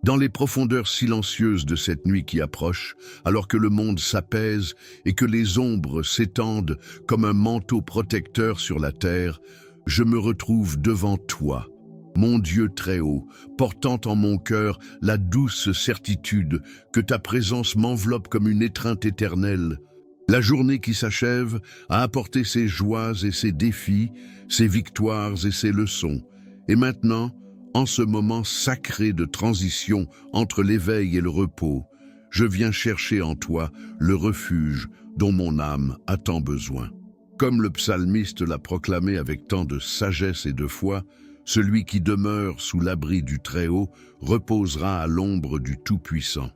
Dans les profondeurs silencieuses de cette nuit qui approche, alors que le monde s'apaise et que les ombres s'étendent comme un manteau protecteur sur la terre, je me retrouve devant toi, mon Dieu très haut, portant en mon cœur la douce certitude que ta présence m'enveloppe comme une étreinte éternelle. La journée qui s'achève a apporté ses joies et ses défis, ses victoires et ses leçons. Et maintenant, en ce moment sacré de transition entre l'éveil et le repos, je viens chercher en toi le refuge dont mon âme a tant besoin. Comme le psalmiste l'a proclamé avec tant de sagesse et de foi, celui qui demeure sous l'abri du Très-Haut reposera à l'ombre du Tout-Puissant.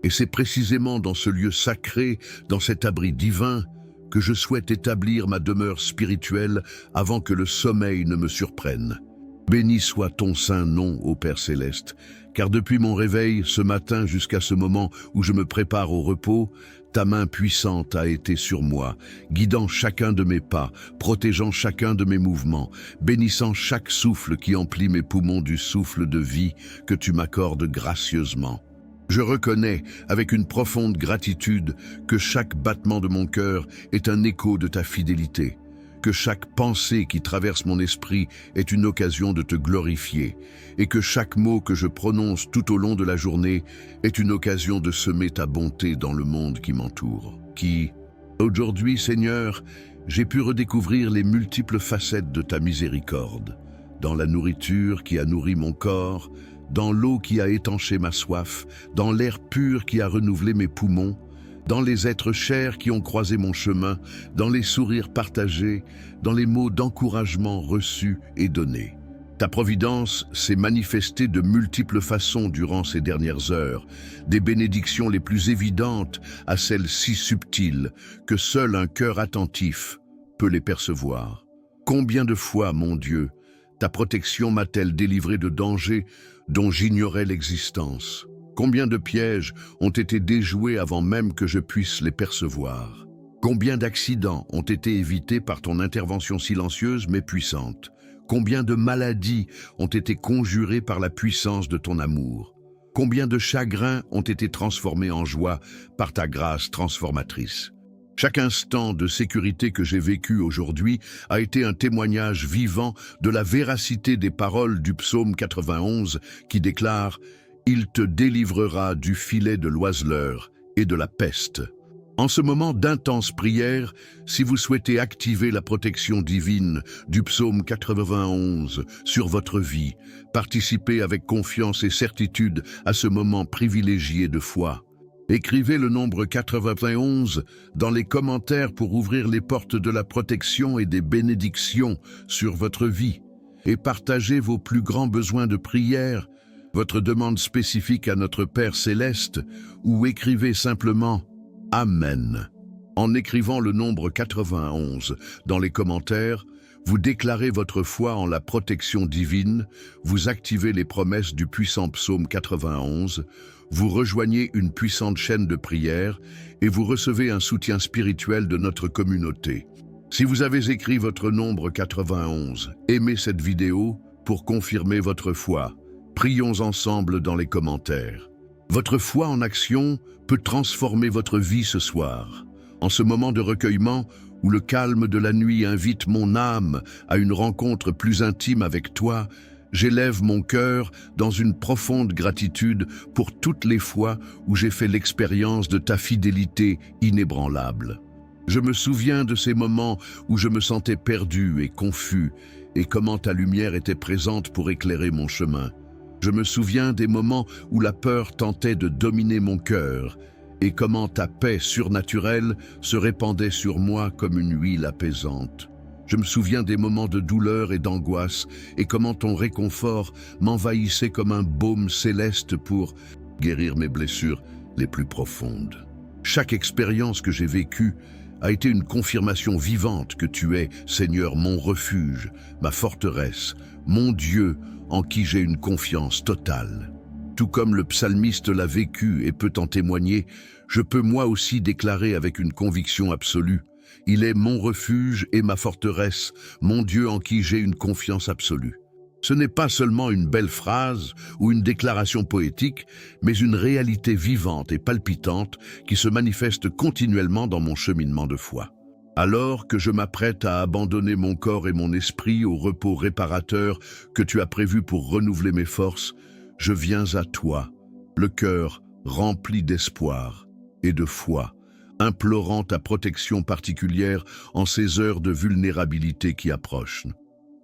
Et c'est précisément dans ce lieu sacré, dans cet abri divin, que je souhaite établir ma demeure spirituelle avant que le sommeil ne me surprenne. Béni soit ton saint nom, ô Père céleste, car depuis mon réveil ce matin jusqu'à ce moment où je me prépare au repos, ta main puissante a été sur moi, guidant chacun de mes pas, protégeant chacun de mes mouvements, bénissant chaque souffle qui emplit mes poumons du souffle de vie que tu m'accordes gracieusement. Je reconnais avec une profonde gratitude que chaque battement de mon cœur est un écho de ta fidélité, que chaque pensée qui traverse mon esprit est une occasion de te glorifier, et que chaque mot que je prononce tout au long de la journée est une occasion de semer ta bonté dans le monde qui m'entoure. Aujourd'hui, Seigneur, j'ai pu redécouvrir les multiples facettes de ta miséricorde, dans la nourriture qui a nourri mon corps, dans l'eau qui a étanché ma soif, dans l'air pur qui a renouvelé mes poumons, dans les êtres chers qui ont croisé mon chemin, dans les sourires partagés, dans les mots d'encouragement reçus et donnés. Ta providence s'est manifestée de multiples façons durant ces dernières heures, des bénédictions les plus évidentes à celles si subtiles que seul un cœur attentif peut les percevoir. Combien de fois, mon Dieu, ta protection m'a-t-elle délivré de dangers dont j'ignorais l'existence? Combien de pièges ont été déjoués avant même que je puisse les percevoir? Combien d'accidents ont été évités par ton intervention silencieuse mais puissante? Combien de maladies ont été conjurées par la puissance de ton amour? Combien de chagrins ont été transformés en joie par ta grâce transformatrice? Chaque instant de sécurité que j'ai vécu aujourd'hui a été un témoignage vivant de la véracité des paroles du psaume 91 qui déclare « Il te délivrera du filet de l'oiseleur et de la peste ». En ce moment d'intense prière, si vous souhaitez activer la protection divine du psaume 91 sur votre vie, participez avec confiance et certitude à ce moment privilégié de foi. Écrivez le nombre 91 dans les commentaires pour ouvrir les portes de la protection et des bénédictions sur votre vie. Et partagez vos plus grands besoins de prière, votre demande spécifique à notre Père Céleste, ou écrivez simplement « Amen ». En écrivant le nombre 91 dans les commentaires, vous déclarez votre foi en la protection divine, vous activez les promesses du puissant psaume 91, vous rejoignez une puissante chaîne de prière et vous recevez un soutien spirituel de notre communauté. Si vous avez écrit votre nombre 91, aimez cette vidéo pour confirmer votre foi. Prions ensemble dans les commentaires. Votre foi en action peut transformer votre vie ce soir. En ce moment de recueillement, où le calme de la nuit invite mon âme à une rencontre plus intime avec toi, j'élève mon cœur dans une profonde gratitude pour toutes les fois où j'ai fait l'expérience de ta fidélité inébranlable. Je me souviens de ces moments où je me sentais perdu et confus, et comment ta lumière était présente pour éclairer mon chemin. Je me souviens des moments où la peur tentait de dominer mon cœur, et comment ta paix surnaturelle se répandait sur moi comme une huile apaisante. Je me souviens des moments de douleur et d'angoisse, et comment ton réconfort m'envahissait comme un baume céleste pour guérir mes blessures les plus profondes. Chaque expérience que j'ai vécue a été une confirmation vivante que tu es, Seigneur, mon refuge, ma forteresse, mon Dieu en qui j'ai une confiance totale. Tout comme le psalmiste l'a vécu et peut en témoigner, je peux moi aussi déclarer avec une conviction absolue: il est mon refuge et ma forteresse, mon Dieu en qui j'ai une confiance absolue. Ce n'est pas seulement une belle phrase ou une déclaration poétique, mais une réalité vivante et palpitante qui se manifeste continuellement dans mon cheminement de foi. Alors que je m'apprête à abandonner mon corps et mon esprit au repos réparateur que tu as prévu pour renouveler mes forces, je viens à toi, le cœur rempli d'espoir et de foi, implorant ta protection particulière en ces heures de vulnérabilité qui approchent.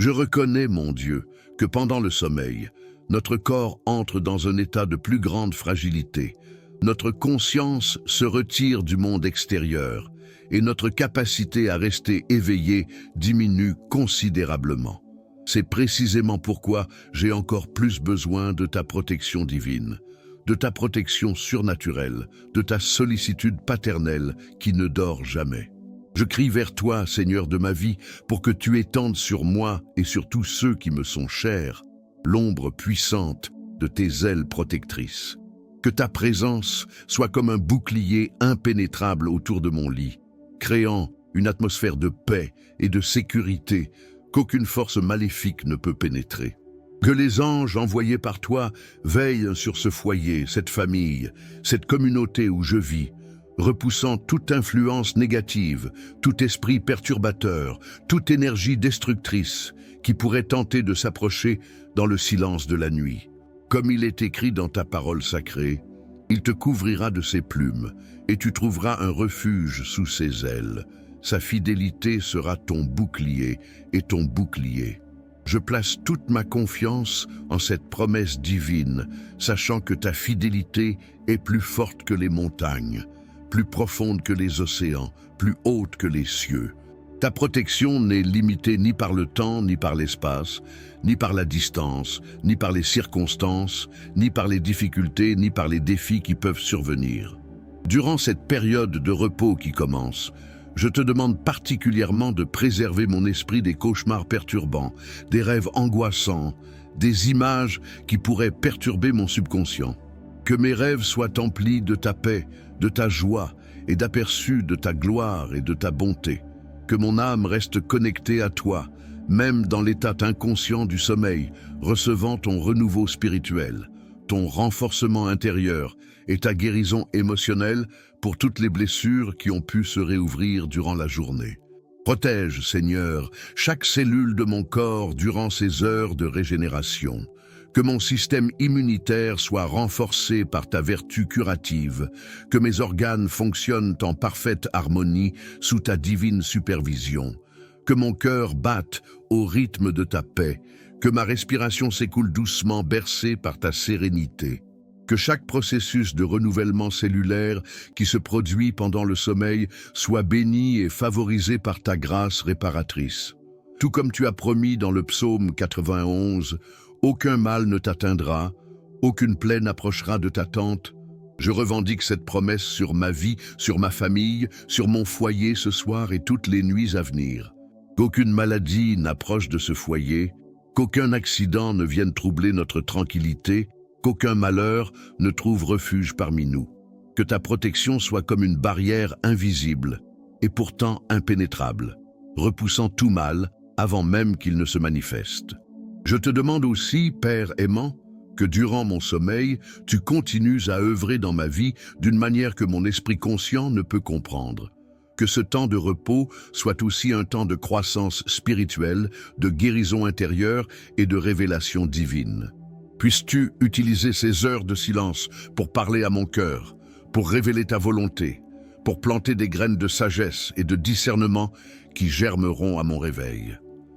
Je reconnais, mon Dieu, que pendant le sommeil, notre corps entre dans un état de plus grande fragilité, notre conscience se retire du monde extérieur et notre capacité à rester éveillé diminue considérablement. C'est précisément pourquoi j'ai encore plus besoin de ta protection divine, de ta protection surnaturelle, de ta sollicitude paternelle qui ne dort jamais. Je crie vers toi, Seigneur de ma vie, pour que tu étendes sur moi et sur tous ceux qui me sont chers, l'ombre puissante de tes ailes protectrices. Que ta présence soit comme un bouclier impénétrable autour de mon lit, créant une atmosphère de paix et de sécurité qu'aucune force maléfique ne peut pénétrer. Que les anges envoyés par toi veillent sur ce foyer, cette famille, cette communauté où je vis, repoussant toute influence négative, tout esprit perturbateur, toute énergie destructrice qui pourrait tenter de s'approcher dans le silence de la nuit. Comme il est écrit dans ta parole sacrée, il te couvrira de ses plumes et tu trouveras un refuge sous ses ailes. Sa fidélité sera ton bouclier et ton bouclier. Je place toute ma confiance en cette promesse divine, sachant que ta fidélité est plus forte que les montagnes, plus profonde que les océans, plus haute que les cieux. Ta protection n'est limitée ni par le temps, ni par l'espace, ni par la distance, ni par les circonstances, ni par les difficultés, ni par les défis qui peuvent survenir. Durant cette période de repos qui commence, je te demande particulièrement de préserver mon esprit des cauchemars perturbants, des rêves angoissants, des images qui pourraient perturber mon subconscient. Que mes rêves soient emplis de ta paix, de ta joie et d'aperçus de ta gloire et de ta bonté. Que mon âme reste connectée à toi, même dans l'état inconscient du sommeil, recevant ton renouveau spirituel, ton renforcement intérieur et ta guérison émotionnelle pour toutes les blessures qui ont pu se réouvrir durant la journée. Protège, Seigneur, chaque cellule de mon corps durant ces heures de régénération. Que mon système immunitaire soit renforcé par ta vertu curative, que mes organes fonctionnent en parfaite harmonie sous ta divine supervision, que mon cœur batte au rythme de ta paix, que ma respiration s'écoule doucement bercée par ta sérénité. Que chaque processus de renouvellement cellulaire qui se produit pendant le sommeil soit béni et favorisé par ta grâce réparatrice. Tout comme tu as promis dans le psaume 91, aucun mal ne t'atteindra, aucune plaie n'approchera de ta tente. Je revendique cette promesse sur ma vie, sur ma famille, sur mon foyer ce soir et toutes les nuits à venir. Qu'aucune maladie n'approche de ce foyer, qu'aucun accident ne vienne troubler notre tranquillité, qu'aucun malheur ne trouve refuge parmi nous. Que ta protection soit comme une barrière invisible et pourtant impénétrable, repoussant tout mal avant même qu'il ne se manifeste. Je te demande aussi, Père aimant, que durant mon sommeil, tu continues à œuvrer dans ma vie d'une manière que mon esprit conscient ne peut comprendre. Que ce temps de repos soit aussi un temps de croissance spirituelle, de guérison intérieure et de révélation divine. Puisses-tu utiliser ces heures de silence pour parler à mon cœur, pour révéler ta volonté, pour planter des graines de sagesse et de discernement qui germeront à mon réveil.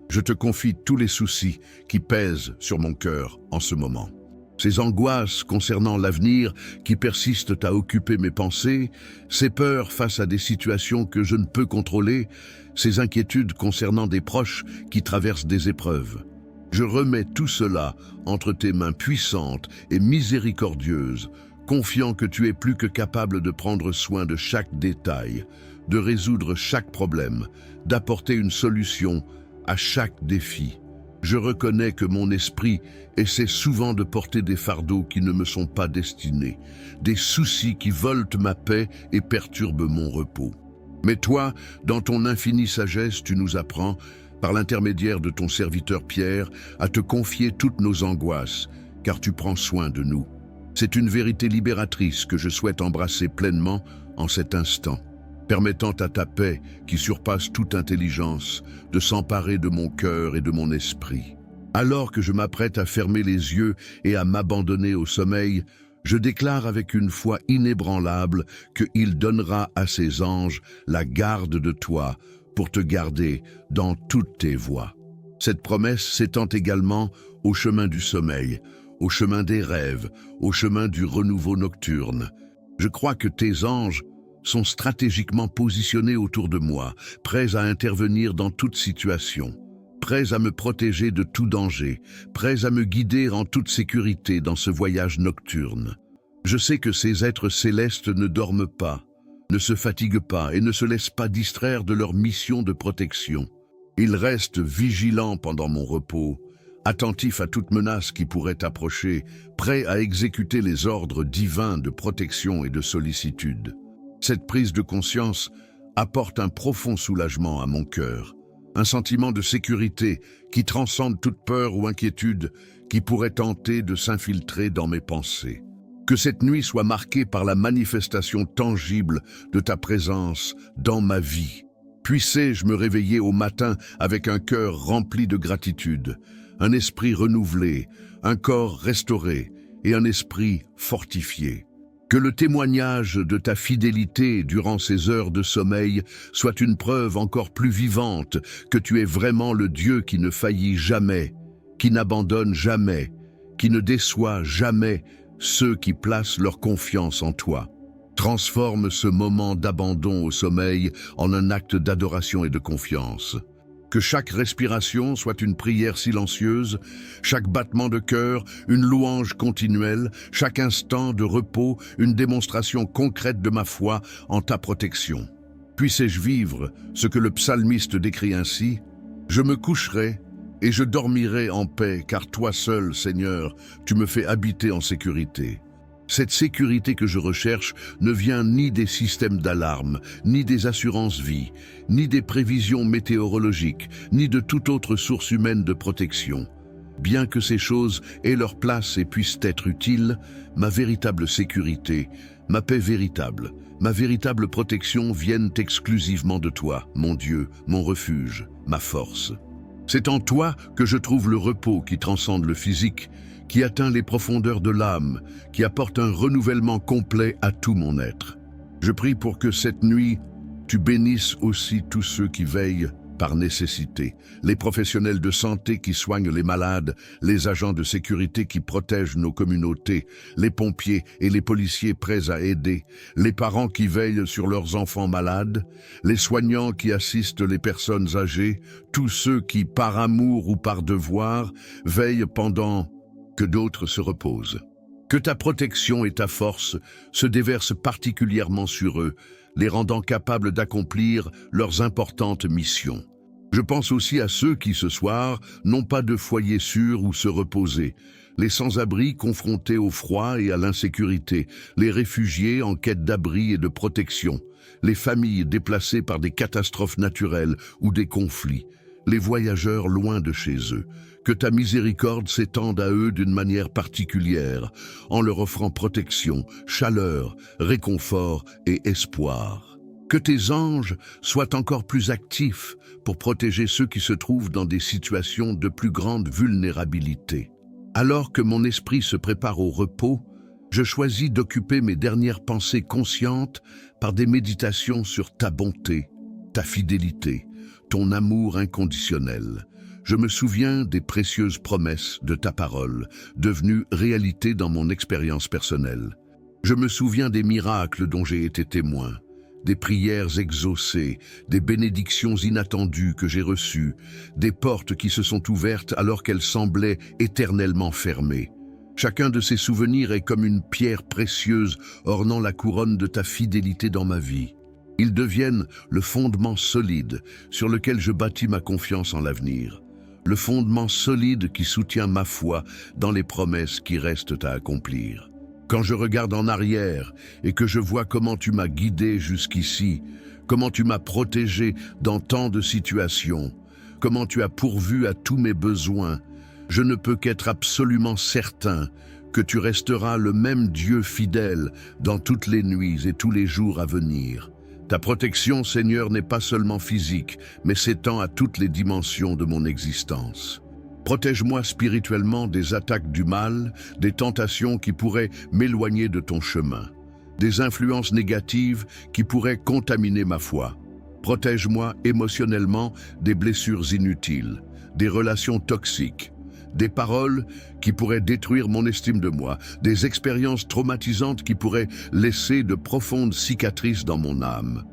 Je te confie tous les soucis qui pèsent sur mon cœur en ce moment. Ces angoisses concernant l'avenir qui persistent à occuper mes pensées, ces peurs face à des situations que je ne peux contrôler, ces inquiétudes concernant des proches qui traversent des épreuves. Je remets tout cela entre tes mains puissantes et miséricordieuses, confiant que tu es plus que capable de prendre soin de chaque détail, de résoudre chaque problème, d'apporter une solution à chaque défi. Je reconnais que mon esprit essaie souvent de porter des fardeaux qui ne me sont pas destinés, des soucis qui volent ma paix et perturbent mon repos. Mais toi, dans ton infinie sagesse, tu nous apprends par l'intermédiaire de ton serviteur Pierre, à te confier toutes nos angoisses, car tu prends soin de nous. C'est une vérité libératrice que je souhaite embrasser pleinement en cet instant, permettant à ta paix, qui surpasse toute intelligence, de s'emparer de mon cœur et de mon esprit. Alors que je m'apprête à fermer les yeux et à m'abandonner au sommeil, je déclare avec une foi inébranlable qu'il donnera à ses anges la garde de toi pour te garder dans toutes tes voies. Cette promesse s'étend également au chemin du sommeil, au chemin des rêves, au chemin du renouveau nocturne. Je crois que tes anges sont stratégiquement positionnés autour de moi, prêts à intervenir dans toute situation, prêts à me protéger de tout danger, prêts à me guider en toute sécurité dans ce voyage nocturne. Je sais que ces êtres célestes ne dorment pas, ne se fatiguent pas et ne se laissent pas distraire de leur mission de protection. Ils restent vigilants pendant mon repos, attentifs à toute menace qui pourrait approcher, prêts à exécuter les ordres divins de protection et de sollicitude. Cette prise de conscience apporte un profond soulagement à mon cœur, un sentiment de sécurité qui transcende toute peur ou inquiétude qui pourrait tenter de s'infiltrer dans mes pensées. Que cette nuit soit marquée par la manifestation tangible de ta présence dans ma vie. Puissais-je me réveiller au matin avec un cœur rempli de gratitude, un esprit renouvelé, un corps restauré et un esprit fortifié. Que le témoignage de ta fidélité durant ces heures de sommeil soit une preuve encore plus vivante que tu es vraiment le Dieu qui ne faillit jamais, qui n'abandonne jamais, qui ne déçoit jamais ceux qui placent leur confiance en toi. Transforme ce moment d'abandon au sommeil en un acte d'adoration et de confiance. Que chaque respiration soit une prière silencieuse, chaque battement de cœur, une louange continuelle, chaque instant de repos, une démonstration concrète de ma foi en ta protection. Puissais-je vivre ce que le psalmiste décrit ainsi ? Je me coucherai et je dormirai en paix, car toi seul, Seigneur, tu me fais habiter en sécurité. Cette sécurité que je recherche ne vient ni des systèmes d'alarme, ni des assurances-vie, ni des prévisions météorologiques, ni de toute autre source humaine de protection. Bien que ces choses aient leur place et puissent être utiles, ma véritable sécurité, ma paix véritable, ma véritable protection viennent exclusivement de toi, mon Dieu, mon refuge, ma force. C'est en toi que je trouve le repos qui transcende le physique, qui atteint les profondeurs de l'âme, qui apporte un renouvellement complet à tout mon être. Je prie pour que cette nuit, tu bénisses aussi tous ceux qui veillent par nécessité, les professionnels de santé qui soignent les malades, les agents de sécurité qui protègent nos communautés, les pompiers et les policiers prêts à aider, les parents qui veillent sur leurs enfants malades, les soignants qui assistent les personnes âgées, tous ceux qui, par amour ou par devoir, veillent pendant que d'autres se reposent. Que ta protection et ta force se déversent particulièrement sur eux, les rendant capables d'accomplir leurs importantes missions. Je pense aussi à ceux qui, ce soir, n'ont pas de foyer sûr où se reposer, les sans-abri confrontés au froid et à l'insécurité, les réfugiés en quête d'abri et de protection, les familles déplacées par des catastrophes naturelles ou des conflits, les voyageurs loin de chez eux. Que ta miséricorde s'étende à eux d'une manière particulière, en leur offrant protection, chaleur, réconfort et espoir. Que tes anges soient encore plus actifs pour protéger ceux qui se trouvent dans des situations de plus grande vulnérabilité. Alors que mon esprit se prépare au repos, je choisis d'occuper mes dernières pensées conscientes par des méditations sur ta bonté, ta fidélité, ton amour inconditionnel. Je me souviens des précieuses promesses de ta parole, devenues réalité dans mon expérience personnelle. Je me souviens des miracles dont j'ai été témoin, des prières exaucées, des bénédictions inattendues que j'ai reçues, des portes qui se sont ouvertes alors qu'elles semblaient éternellement fermées. Chacun de ces souvenirs est comme une pierre précieuse ornant la couronne de ta fidélité dans ma vie. Ils deviennent le fondement solide sur lequel je bâtis ma confiance en l'avenir. Le fondement solide qui soutient ma foi dans les promesses qui restent à accomplir. Quand je regarde en arrière et que je vois comment tu m'as guidé jusqu'ici, comment tu m'as protégé dans tant de situations, comment tu as pourvu à tous mes besoins. Je ne peux qu'être absolument certain que tu resteras le même Dieu fidèle dans toutes les nuits et tous les jours à venir. Ta protection, Seigneur, n'est pas seulement physique, mais s'étend à toutes les dimensions de mon existence. Protège-moi spirituellement des attaques du mal, des tentations qui pourraient m'éloigner de ton chemin, des influences négatives qui pourraient contaminer ma foi. Protège-moi émotionnellement des blessures inutiles, des relations toxiques, des paroles qui pourraient détruire mon estime de moi, des expériences traumatisantes qui pourraient laisser de profondes cicatrices dans mon âme.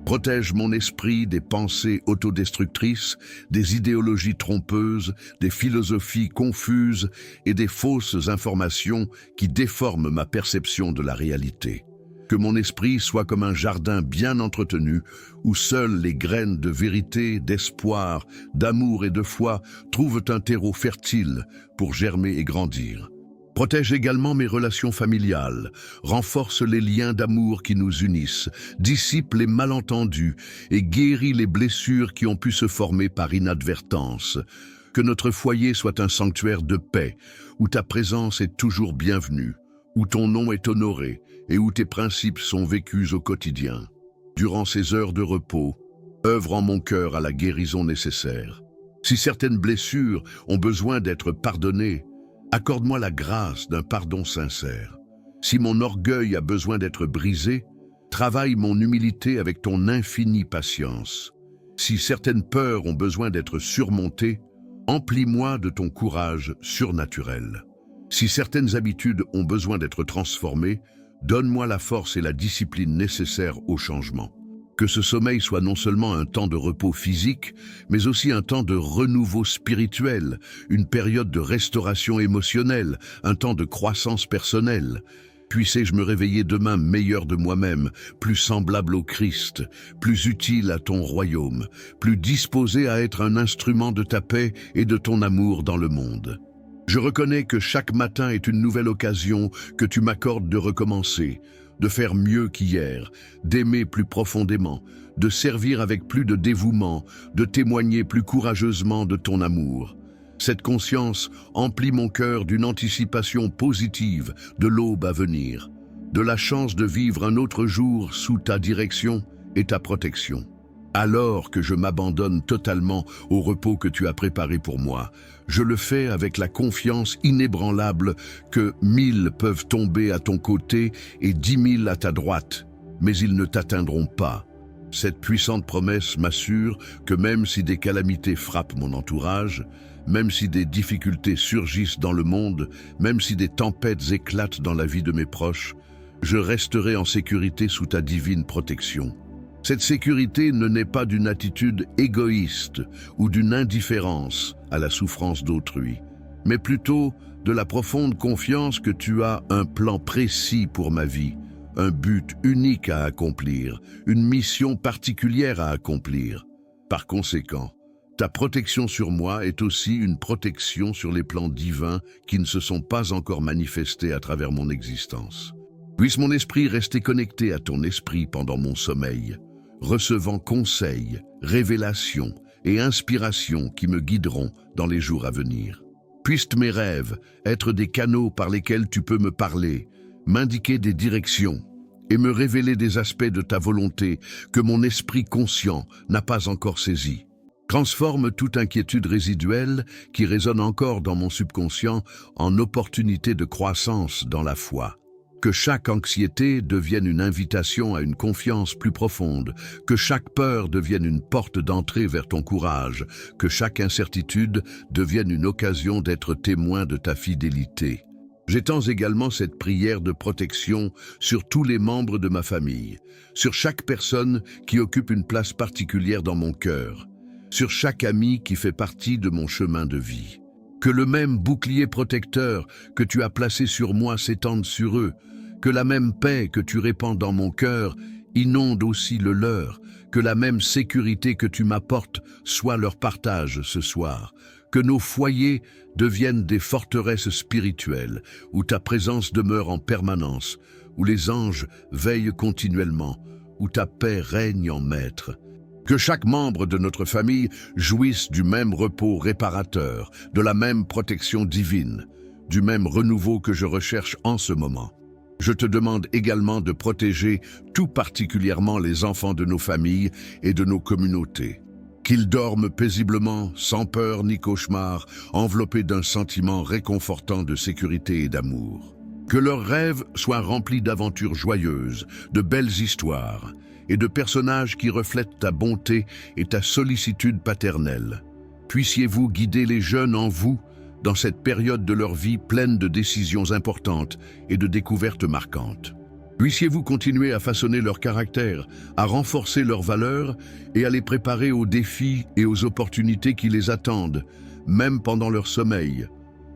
Protège mon esprit des pensées autodestructrices, des idéologies trompeuses, des philosophies confuses et des fausses informations qui déforment ma perception de la réalité. Que mon esprit soit comme un jardin bien entretenu, où seules les graines de vérité, d'espoir, d'amour et de foi trouvent un terreau fertile pour germer et grandir. Protège également mes relations familiales, renforce les liens d'amour qui nous unissent, dissipe les malentendus et guérit les blessures qui ont pu se former par inadvertance. Que notre foyer soit un sanctuaire de paix, où ta présence est toujours bienvenue, où ton nom est honoré et où tes principes sont vécus au quotidien. Durant ces heures de repos, œuvre en mon cœur à la guérison nécessaire. Si certaines blessures ont besoin d'être pardonnées, accorde-moi la grâce d'un pardon sincère. Si mon orgueil a besoin d'être brisé, travaille mon humilité avec ton infinie patience. Si certaines peurs ont besoin d'être surmontées, emplis-moi de ton courage surnaturel. Si certaines habitudes ont besoin d'être transformées, donne-moi la force et la discipline nécessaires au changement. Que ce sommeil soit non seulement un temps de repos physique, mais aussi un temps de renouveau spirituel, une période de restauration émotionnelle, un temps de croissance personnelle. Puissé-je me réveiller demain meilleur de moi-même, plus semblable au Christ, plus utile à ton royaume, plus disposé à être un instrument de ta paix et de ton amour dans le monde. Je reconnais que chaque matin est une nouvelle occasion que tu m'accordes de recommencer, de faire mieux qu'hier, d'aimer plus profondément, de servir avec plus de dévouement, de témoigner plus courageusement de ton amour. Cette conscience emplit mon cœur d'une anticipation positive de l'aube à venir, de la chance de vivre un autre jour sous ta direction et ta protection. Alors que je m'abandonne totalement au repos que tu as préparé pour moi, je le fais avec la confiance inébranlable que 1000 peuvent tomber à ton côté et 10 000 à ta droite, mais ils ne t'atteindront pas. Cette puissante promesse m'assure que même si des calamités frappent mon entourage, même si des difficultés surgissent dans le monde, même si des tempêtes éclatent dans la vie de mes proches, je resterai en sécurité sous ta divine protection. Cette sécurité ne naît pas d'une attitude égoïste ou d'une indifférence à la souffrance d'autrui, mais plutôt de la profonde confiance que tu as un plan précis pour ma vie, un but unique à accomplir, une mission particulière à accomplir. Par conséquent, ta protection sur moi est aussi une protection sur les plans divins qui ne se sont pas encore manifestés à travers mon existence. Puisse mon esprit rester connecté à ton esprit pendant mon sommeil, recevant conseils, révélations et inspirations qui me guideront dans les jours à venir. Puissent mes rêves être des canaux par lesquels tu peux me parler, m'indiquer des directions et me révéler des aspects de ta volonté que mon esprit conscient n'a pas encore saisis. Transforme toute inquiétude résiduelle qui résonne encore dans mon subconscient en opportunité de croissance dans la foi. Que chaque anxiété devienne une invitation à une confiance plus profonde, que chaque peur devienne une porte d'entrée vers ton courage, que chaque incertitude devienne une occasion d'être témoin de ta fidélité. J'étends également cette prière de protection sur tous les membres de ma famille, sur chaque personne qui occupe une place particulière dans mon cœur, sur chaque ami qui fait partie de mon chemin de vie. Que le même bouclier protecteur que tu as placé sur moi s'étende sur eux, que la même paix que tu répands dans mon cœur inonde aussi le leur, que la même sécurité que tu m'apportes soit leur partage ce soir, que nos foyers deviennent des forteresses spirituelles, où ta présence demeure en permanence, où les anges veillent continuellement, où ta paix règne en maître. Que chaque membre de notre famille jouisse du même repos réparateur, de la même protection divine, du même renouveau que je recherche en ce moment. Je te demande également de protéger tout particulièrement les enfants de nos familles et de nos communautés. Qu'ils dorment paisiblement, sans peur ni cauchemar, enveloppés d'un sentiment réconfortant de sécurité et d'amour. Que leurs rêves soient remplis d'aventures joyeuses, de belles histoires, et de personnages qui reflètent ta bonté et ta sollicitude paternelle. Puissiez-vous guider les jeunes en vous dans cette période de leur vie pleine de décisions importantes et de découvertes marquantes. Puissiez-vous continuer à façonner leur caractère, à renforcer leurs valeurs et à les préparer aux défis et aux opportunités qui les attendent, même pendant leur sommeil.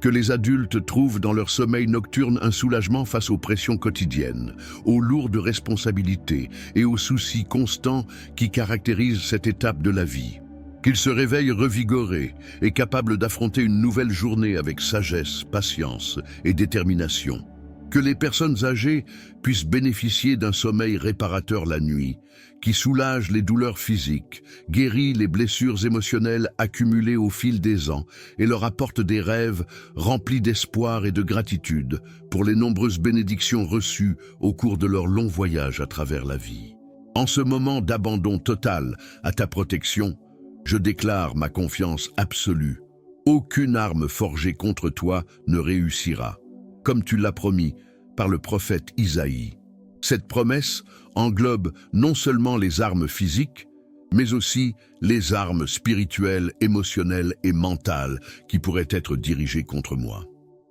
Que les adultes trouvent dans leur sommeil nocturne un soulagement face aux pressions quotidiennes, aux lourdes responsabilités et aux soucis constants qui caractérisent cette étape de la vie. Qu'ils se réveillent revigorés et capables d'affronter une nouvelle journée avec sagesse, patience et détermination. Que les personnes âgées puissent bénéficier d'un sommeil réparateur la nuit, qui soulage les douleurs physiques, guérit les blessures émotionnelles accumulées au fil des ans et leur apporte des rêves remplis d'espoir et de gratitude pour les nombreuses bénédictions reçues au cours de leur long voyage à travers la vie. En ce moment d'abandon total à ta protection, je déclare ma confiance absolue. Aucune arme forgée contre toi ne réussira, comme tu l'as promis par le prophète Isaïe. Cette promesse englobe non seulement les armes physiques, mais aussi les armes spirituelles, émotionnelles et mentales qui pourraient être dirigées contre moi.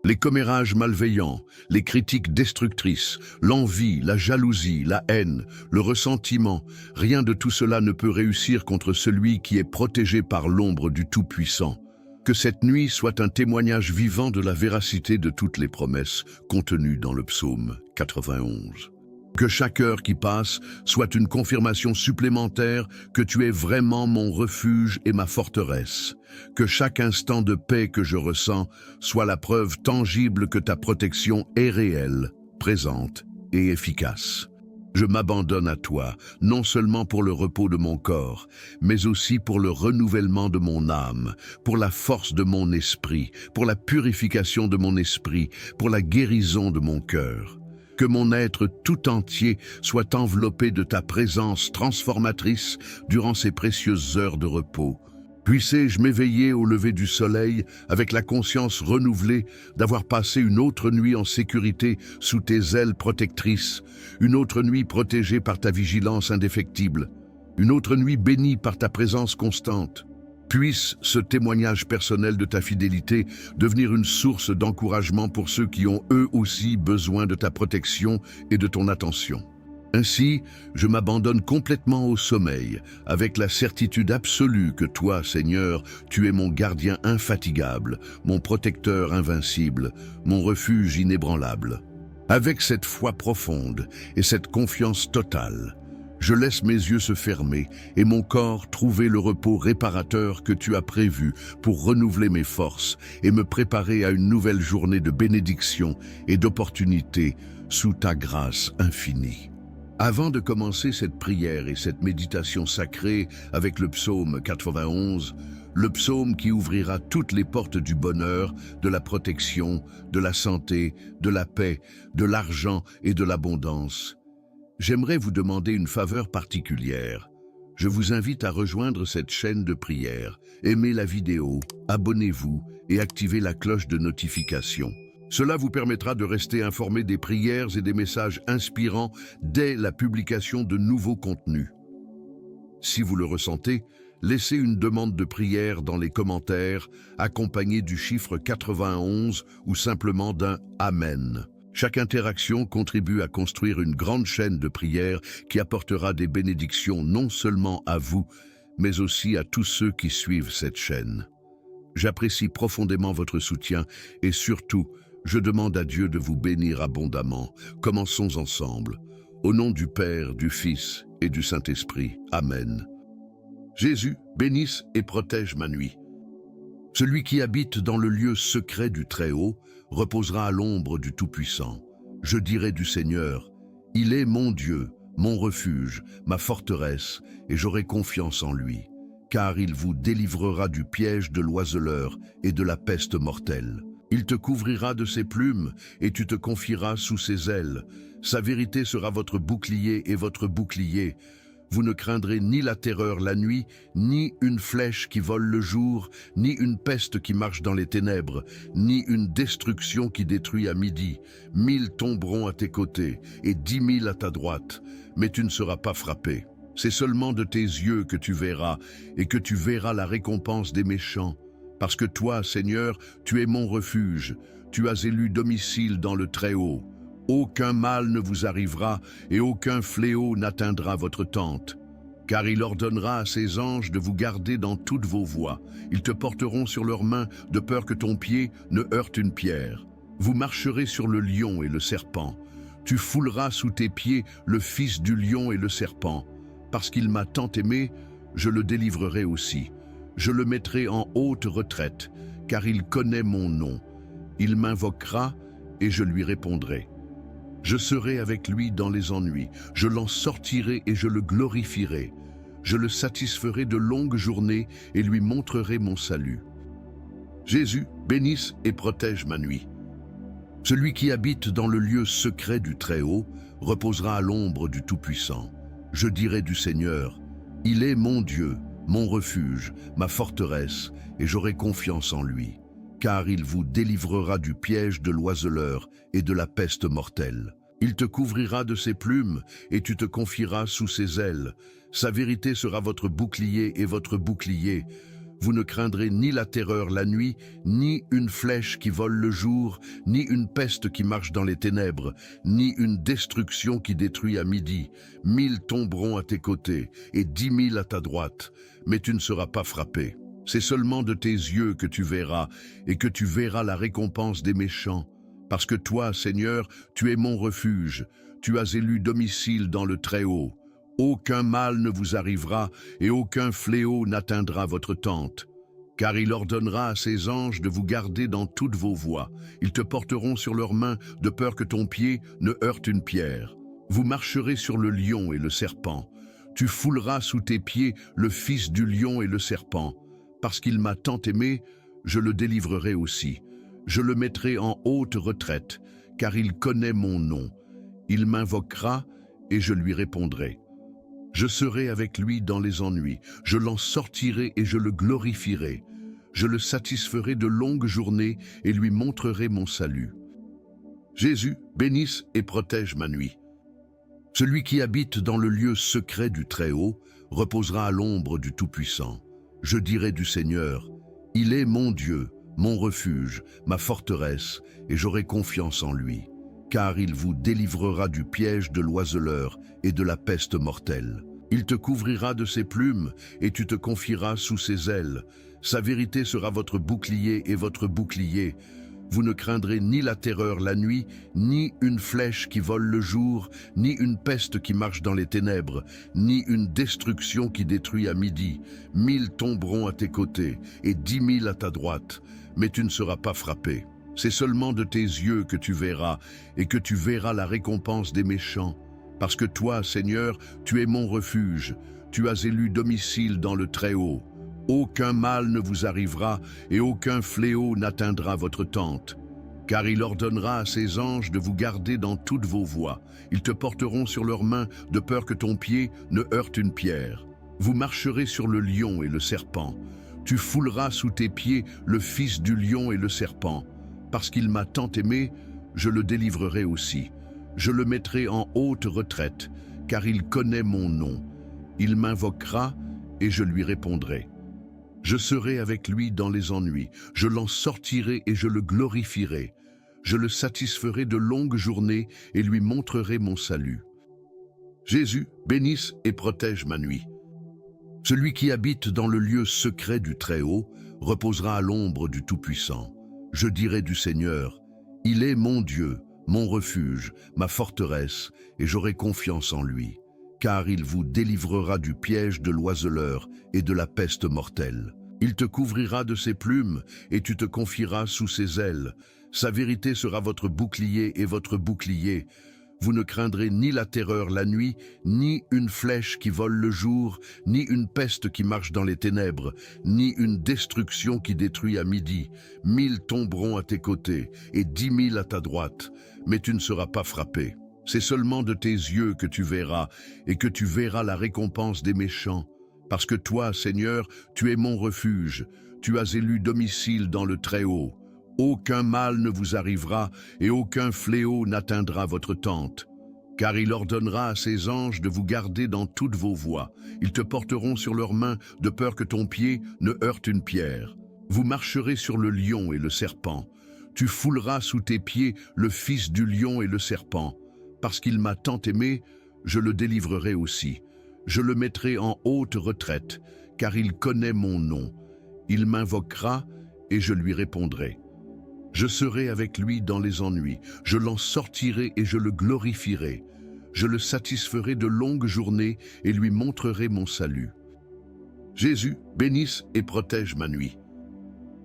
Les commérages malveillants, les critiques destructrices, l'envie, la jalousie, la haine, le ressentiment, rien de tout cela ne peut réussir contre celui qui est protégé par l'ombre du Tout-Puissant. Que cette nuit soit un témoignage vivant de la véracité de toutes les promesses contenues dans le psaume 91. Que chaque heure qui passe soit une confirmation supplémentaire que tu es vraiment mon refuge et ma forteresse. Que chaque instant de paix que je ressens soit la preuve tangible que ta protection est réelle, présente et efficace. Je m'abandonne à toi, non seulement pour le repos de mon corps, mais aussi pour le renouvellement de mon âme, pour la force de mon esprit, pour la purification de mon esprit, pour la guérison de mon cœur. Que mon être tout entier soit enveloppé de ta présence transformatrice durant ces précieuses heures de repos. Puissé-je m'éveiller au lever du soleil avec la conscience renouvelée d'avoir passé une autre nuit en sécurité sous tes ailes protectrices, une autre nuit protégée par ta vigilance indéfectible, une autre nuit bénie par ta présence constante. Puisse ce témoignage personnel de ta fidélité devenir une source d'encouragement pour ceux qui ont eux aussi besoin de ta protection et de ton attention. Ainsi, je m'abandonne complètement au sommeil, avec la certitude absolue que toi, Seigneur, tu es mon gardien infatigable, mon protecteur invincible, mon refuge inébranlable. Avec cette foi profonde et cette confiance totale, je laisse mes yeux se fermer et mon corps trouver le repos réparateur que tu as prévu pour renouveler mes forces et me préparer à une nouvelle journée de bénédiction et d'opportunités sous ta grâce infinie. Avant de commencer cette prière et cette méditation sacrée avec le psaume 91, le psaume qui ouvrira toutes les portes du bonheur, de la protection, de la santé, de la paix, de l'argent et de l'abondance, j'aimerais vous demander une faveur particulière. Je vous invite à rejoindre cette chaîne de prière, aimez la vidéo, abonnez-vous et activez la cloche de notification. Cela vous permettra de rester informé des prières et des messages inspirants dès la publication de nouveaux contenus. Si vous le ressentez, laissez une demande de prière dans les commentaires, accompagnée du chiffre 91 ou simplement d'un « Amen ». Chaque interaction contribue à construire une grande chaîne de prières qui apportera des bénédictions non seulement à vous, mais aussi à tous ceux qui suivent cette chaîne. J'apprécie profondément votre soutien et surtout, je demande à Dieu de vous bénir abondamment. Commençons ensemble. Au nom du Père, du Fils et du Saint-Esprit. Amen. Jésus, bénisse et protège ma nuit. Celui qui habite dans le lieu secret du Très-Haut reposera à l'ombre du Tout-Puissant. Je dirai du Seigneur, il est mon Dieu, mon refuge, ma forteresse, et j'aurai confiance en lui. Car il vous délivrera du piège de l'oiseleur et de la peste mortelle. Il te couvrira de ses plumes, et tu te confieras sous ses ailes. Sa vérité sera votre bouclier et votre bouclier. Vous ne craindrez ni la terreur la nuit, ni une flèche qui vole le jour, ni une peste qui marche dans les ténèbres, ni une destruction qui détruit à midi. 1000 tomberont à tes côtés, et 10 000 à ta droite, mais tu ne seras pas frappé. C'est seulement de tes yeux que tu verras, et que tu verras la récompense des méchants. Parce que toi, Seigneur, tu es mon refuge, tu as élu domicile dans le Très-Haut. Aucun mal ne vous arrivera et aucun fléau n'atteindra votre tente. Car il ordonnera à ses anges de vous garder dans toutes vos voies. Ils te porteront sur leurs mains de peur que ton pied ne heurte une pierre. Vous marcherez sur le lion et le serpent. Tu fouleras sous tes pieds le fils du lion et le serpent. Parce qu'il m'a tant aimé, je le délivrerai aussi. Je le mettrai en haute retraite, car il connaît mon nom. Il m'invoquera et je lui répondrai. Je serai avec lui dans les ennuis, je l'en sortirai et je le glorifierai. Je le satisferai de longues journées et lui montrerai mon salut. Jésus, bénisse et protège ma nuit. Celui qui habite dans le lieu secret du Très-Haut reposera à l'ombre du Tout-Puissant. Je dirai du Seigneur, il est mon Dieu, mon refuge, ma forteresse, et j'aurai confiance en lui. Car il vous délivrera du piège de l'oiseleur et de la peste mortelle. Il te couvrira de ses plumes, et tu te confieras sous ses ailes. Sa vérité sera votre bouclier et votre bouclier. Vous ne craindrez ni la terreur la nuit, ni une flèche qui vole le jour, ni une peste qui marche dans les ténèbres, ni une destruction qui détruit à midi. 1000 tomberont à tes côtés, et 10 000 à ta droite, mais tu ne seras pas frappé. C'est seulement de tes yeux que tu verras, et que tu verras la récompense des méchants. Parce que toi, Seigneur, tu es mon refuge, tu as élu domicile dans le Très-Haut. Aucun mal ne vous arrivera, et aucun fléau n'atteindra votre tente. Car il ordonnera à ses anges de vous garder dans toutes vos voies. Ils te porteront sur leurs mains, de peur que ton pied ne heurte une pierre. Vous marcherez sur le lion et le serpent. Tu fouleras sous tes pieds le fils du lion et le serpent. Parce qu'il m'a tant aimé, je le délivrerai aussi. Je le mettrai en haute retraite, car il connaît mon nom. Il m'invoquera et je lui répondrai. Je serai avec lui dans les ennuis, je l'en sortirai et je le glorifierai. Je le satisferai de longues journées et lui montrerai mon salut. Jésus, bénisse et protège ma nuit. Celui qui habite dans le lieu secret du Très-Haut reposera à l'ombre du Tout-Puissant. Je dirai du Seigneur, il est mon Dieu, mon refuge, ma forteresse, et j'aurai confiance en lui. Car il vous délivrera du piège de l'oiseleur et de la peste mortelle. Il te couvrira de ses plumes, et tu te confieras sous ses ailes. Sa vérité sera votre bouclier et votre bouclier. Vous ne craindrez ni la terreur la nuit, ni une flèche qui vole le jour, ni une peste qui marche dans les ténèbres, ni une destruction qui détruit à midi. 1000 tomberont à tes côtés, et 10 000 à ta droite, mais tu ne seras pas frappé. C'est seulement de tes yeux que tu verras, et que tu verras la récompense des méchants. Parce que toi, Seigneur, tu es mon refuge, tu as élu domicile dans le Très-Haut. Aucun mal ne vous arrivera et aucun fléau n'atteindra votre tente. Car il ordonnera à ses anges de vous garder dans toutes vos voies. Ils te porteront sur leurs mains de peur que ton pied ne heurte une pierre. Vous marcherez sur le lion et le serpent. Tu fouleras sous tes pieds le fils du lion et le serpent. Parce qu'il m'a tant aimé, je le délivrerai aussi. Je le mettrai en haute retraite, car il connaît mon nom. Il m'invoquera et je lui répondrai. Je serai avec lui dans les ennuis, je l'en sortirai et je le glorifierai. Je le satisferai de longues journées et lui montrerai mon salut. Jésus, bénisse et protège ma nuit. Celui qui habite dans le lieu secret du Très-Haut reposera à l'ombre du Tout-Puissant. Je dirai du Seigneur, il est mon Dieu, mon refuge, ma forteresse, et j'aurai confiance en lui. Car il vous délivrera du piège de l'oiseleur et de la peste mortelle. Il te couvrira de ses plumes, et tu te confieras sous ses ailes. Sa vérité sera votre bouclier et votre bouclier. Vous ne craindrez ni la terreur la nuit, ni une flèche qui vole le jour, ni une peste qui marche dans les ténèbres, ni une destruction qui détruit à midi. 1000 tomberont à tes côtés et 10 000 à ta droite, mais tu ne seras pas frappé. C'est seulement de tes yeux que tu verras, et que tu verras la récompense des méchants. Parce que toi, Seigneur, tu es mon refuge, tu as élu domicile dans le Très-Haut. Aucun mal ne vous arrivera, et aucun fléau n'atteindra votre tente. Car il ordonnera à ses anges de vous garder dans toutes vos voies. Ils te porteront sur leurs mains, de peur que ton pied ne heurte une pierre. Vous marcherez sur le lion et le serpent. Tu fouleras sous tes pieds le fils du lion et le serpent. Parce qu'il m'a tant aimé, je le délivrerai aussi. Je le mettrai en haute retraite, car il connaît mon nom. Il m'invoquera et je lui répondrai. Je serai avec lui dans les ennuis, je l'en sortirai et je le glorifierai. Je le satisferai de longues journées et lui montrerai mon salut. Jésus, bénisse et protège ma nuit.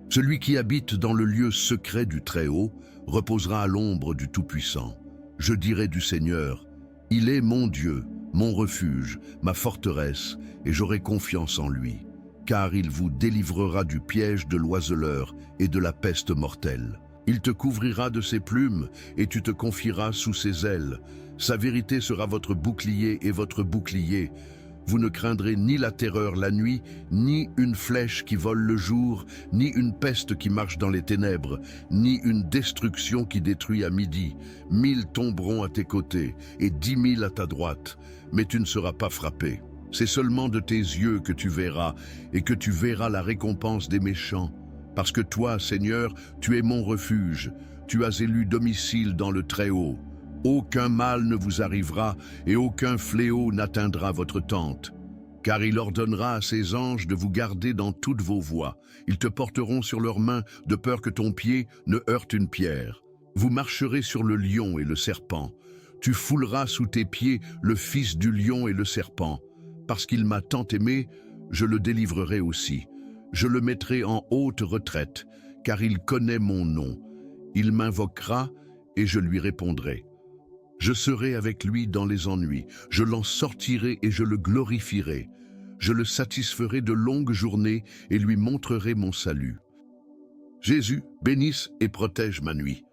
Celui qui habite dans le lieu secret du Très-Haut reposera à l'ombre du Tout-Puissant. Je dirai du Seigneur, il est mon Dieu, mon refuge, ma forteresse, et j'aurai confiance en lui. Car il vous délivrera du piège de l'oiseleur et de la peste mortelle. Il te couvrira de ses plumes et tu te confieras sous ses ailes. Sa vérité sera votre bouclier et votre bouclier. Vous ne craindrez ni la terreur la nuit, ni une flèche qui vole le jour, ni une peste qui marche dans les ténèbres, ni une destruction qui détruit à midi. 1000 tomberont à tes côtés et 10 000 à ta droite, mais tu ne seras pas frappé. C'est seulement de tes yeux que tu verras, et que tu verras la récompense des méchants. Parce que toi, Seigneur, tu es mon refuge, tu as élu domicile dans le Très-Haut. Aucun mal ne vous arrivera, et aucun fléau n'atteindra votre tente. Car il ordonnera à ses anges de vous garder dans toutes vos voies. Ils te porteront sur leurs mains, de peur que ton pied ne heurte une pierre. Vous marcherez sur le lion et le serpent. Tu fouleras sous tes pieds le fils du lion et le serpent. Parce qu'il m'a tant aimé, je le délivrerai aussi. Je le mettrai en haute retraite, car il connaît mon nom. Il m'invoquera et je lui répondrai. Je serai avec lui dans les ennuis, je l'en sortirai et je le glorifierai. Je le satisferai de longues journées et lui montrerai mon salut. Jésus, bénisse et protège ma nuit.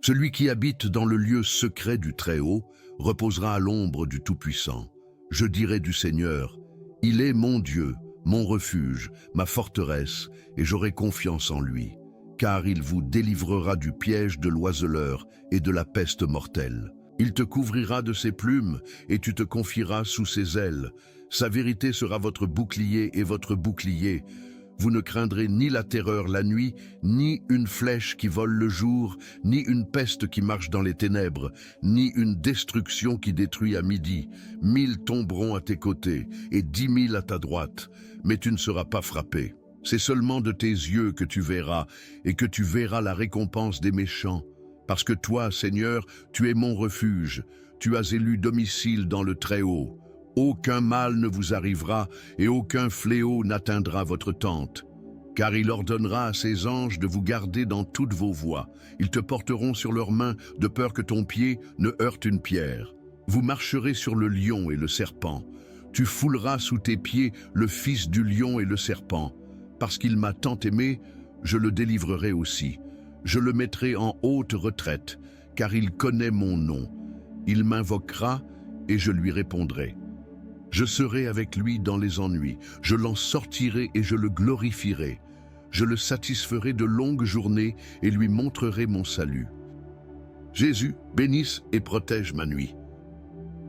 Celui qui habite dans le lieu secret du Très-Haut reposera à l'ombre du Tout-Puissant. Je dirai du Seigneur, il est mon Dieu, mon refuge, ma forteresse, et j'aurai confiance en lui. Car il vous délivrera du piège de l'oiseleur et de la peste mortelle. Il te couvrira de ses plumes et tu te confieras sous ses ailes. Sa vérité sera votre bouclier et votre bouclier. Vous ne craindrez ni la terreur la nuit, ni une flèche qui vole le jour, ni une peste qui marche dans les ténèbres, ni une destruction qui détruit à midi. 1000 tomberont à tes côtés et 10 000 à ta droite, mais tu ne seras pas frappé. C'est seulement de tes yeux que tu verras, et que tu verras la récompense des méchants. Parce que toi, Seigneur, tu es mon refuge, tu as élu domicile dans le Très-Haut. Aucun mal ne vous arrivera, et aucun fléau n'atteindra votre tente. Car il ordonnera à ses anges de vous garder dans toutes vos voies. Ils te porteront sur leurs mains, de peur que ton pied ne heurte une pierre. Vous marcherez sur le lion et le serpent. Tu fouleras sous tes pieds le fils du lion et le serpent. Parce qu'il m'a tant aimé, je le délivrerai aussi. Je le mettrai en haute retraite, car il connaît mon nom. Il m'invoquera et je lui répondrai. Je serai avec lui dans les ennuis, je l'en sortirai et je le glorifierai. Je le satisferai de longues journées et lui montrerai mon salut. Jésus, bénisse et protège ma nuit.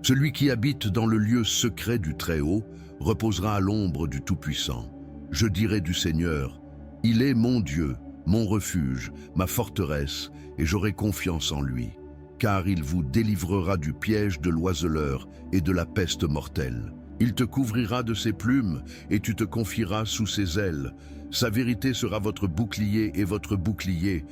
Celui qui habite dans le lieu secret du Très-Haut reposera à l'ombre du Tout-Puissant. Je dirai du Seigneur, il est mon Dieu, mon refuge, ma forteresse, et j'aurai confiance en lui. Car il vous délivrera du piège de l'oiseleur et de la peste mortelle. Il te couvrira de ses plumes et tu te confieras sous ses ailes. Sa vérité sera votre bouclier et votre bouclier.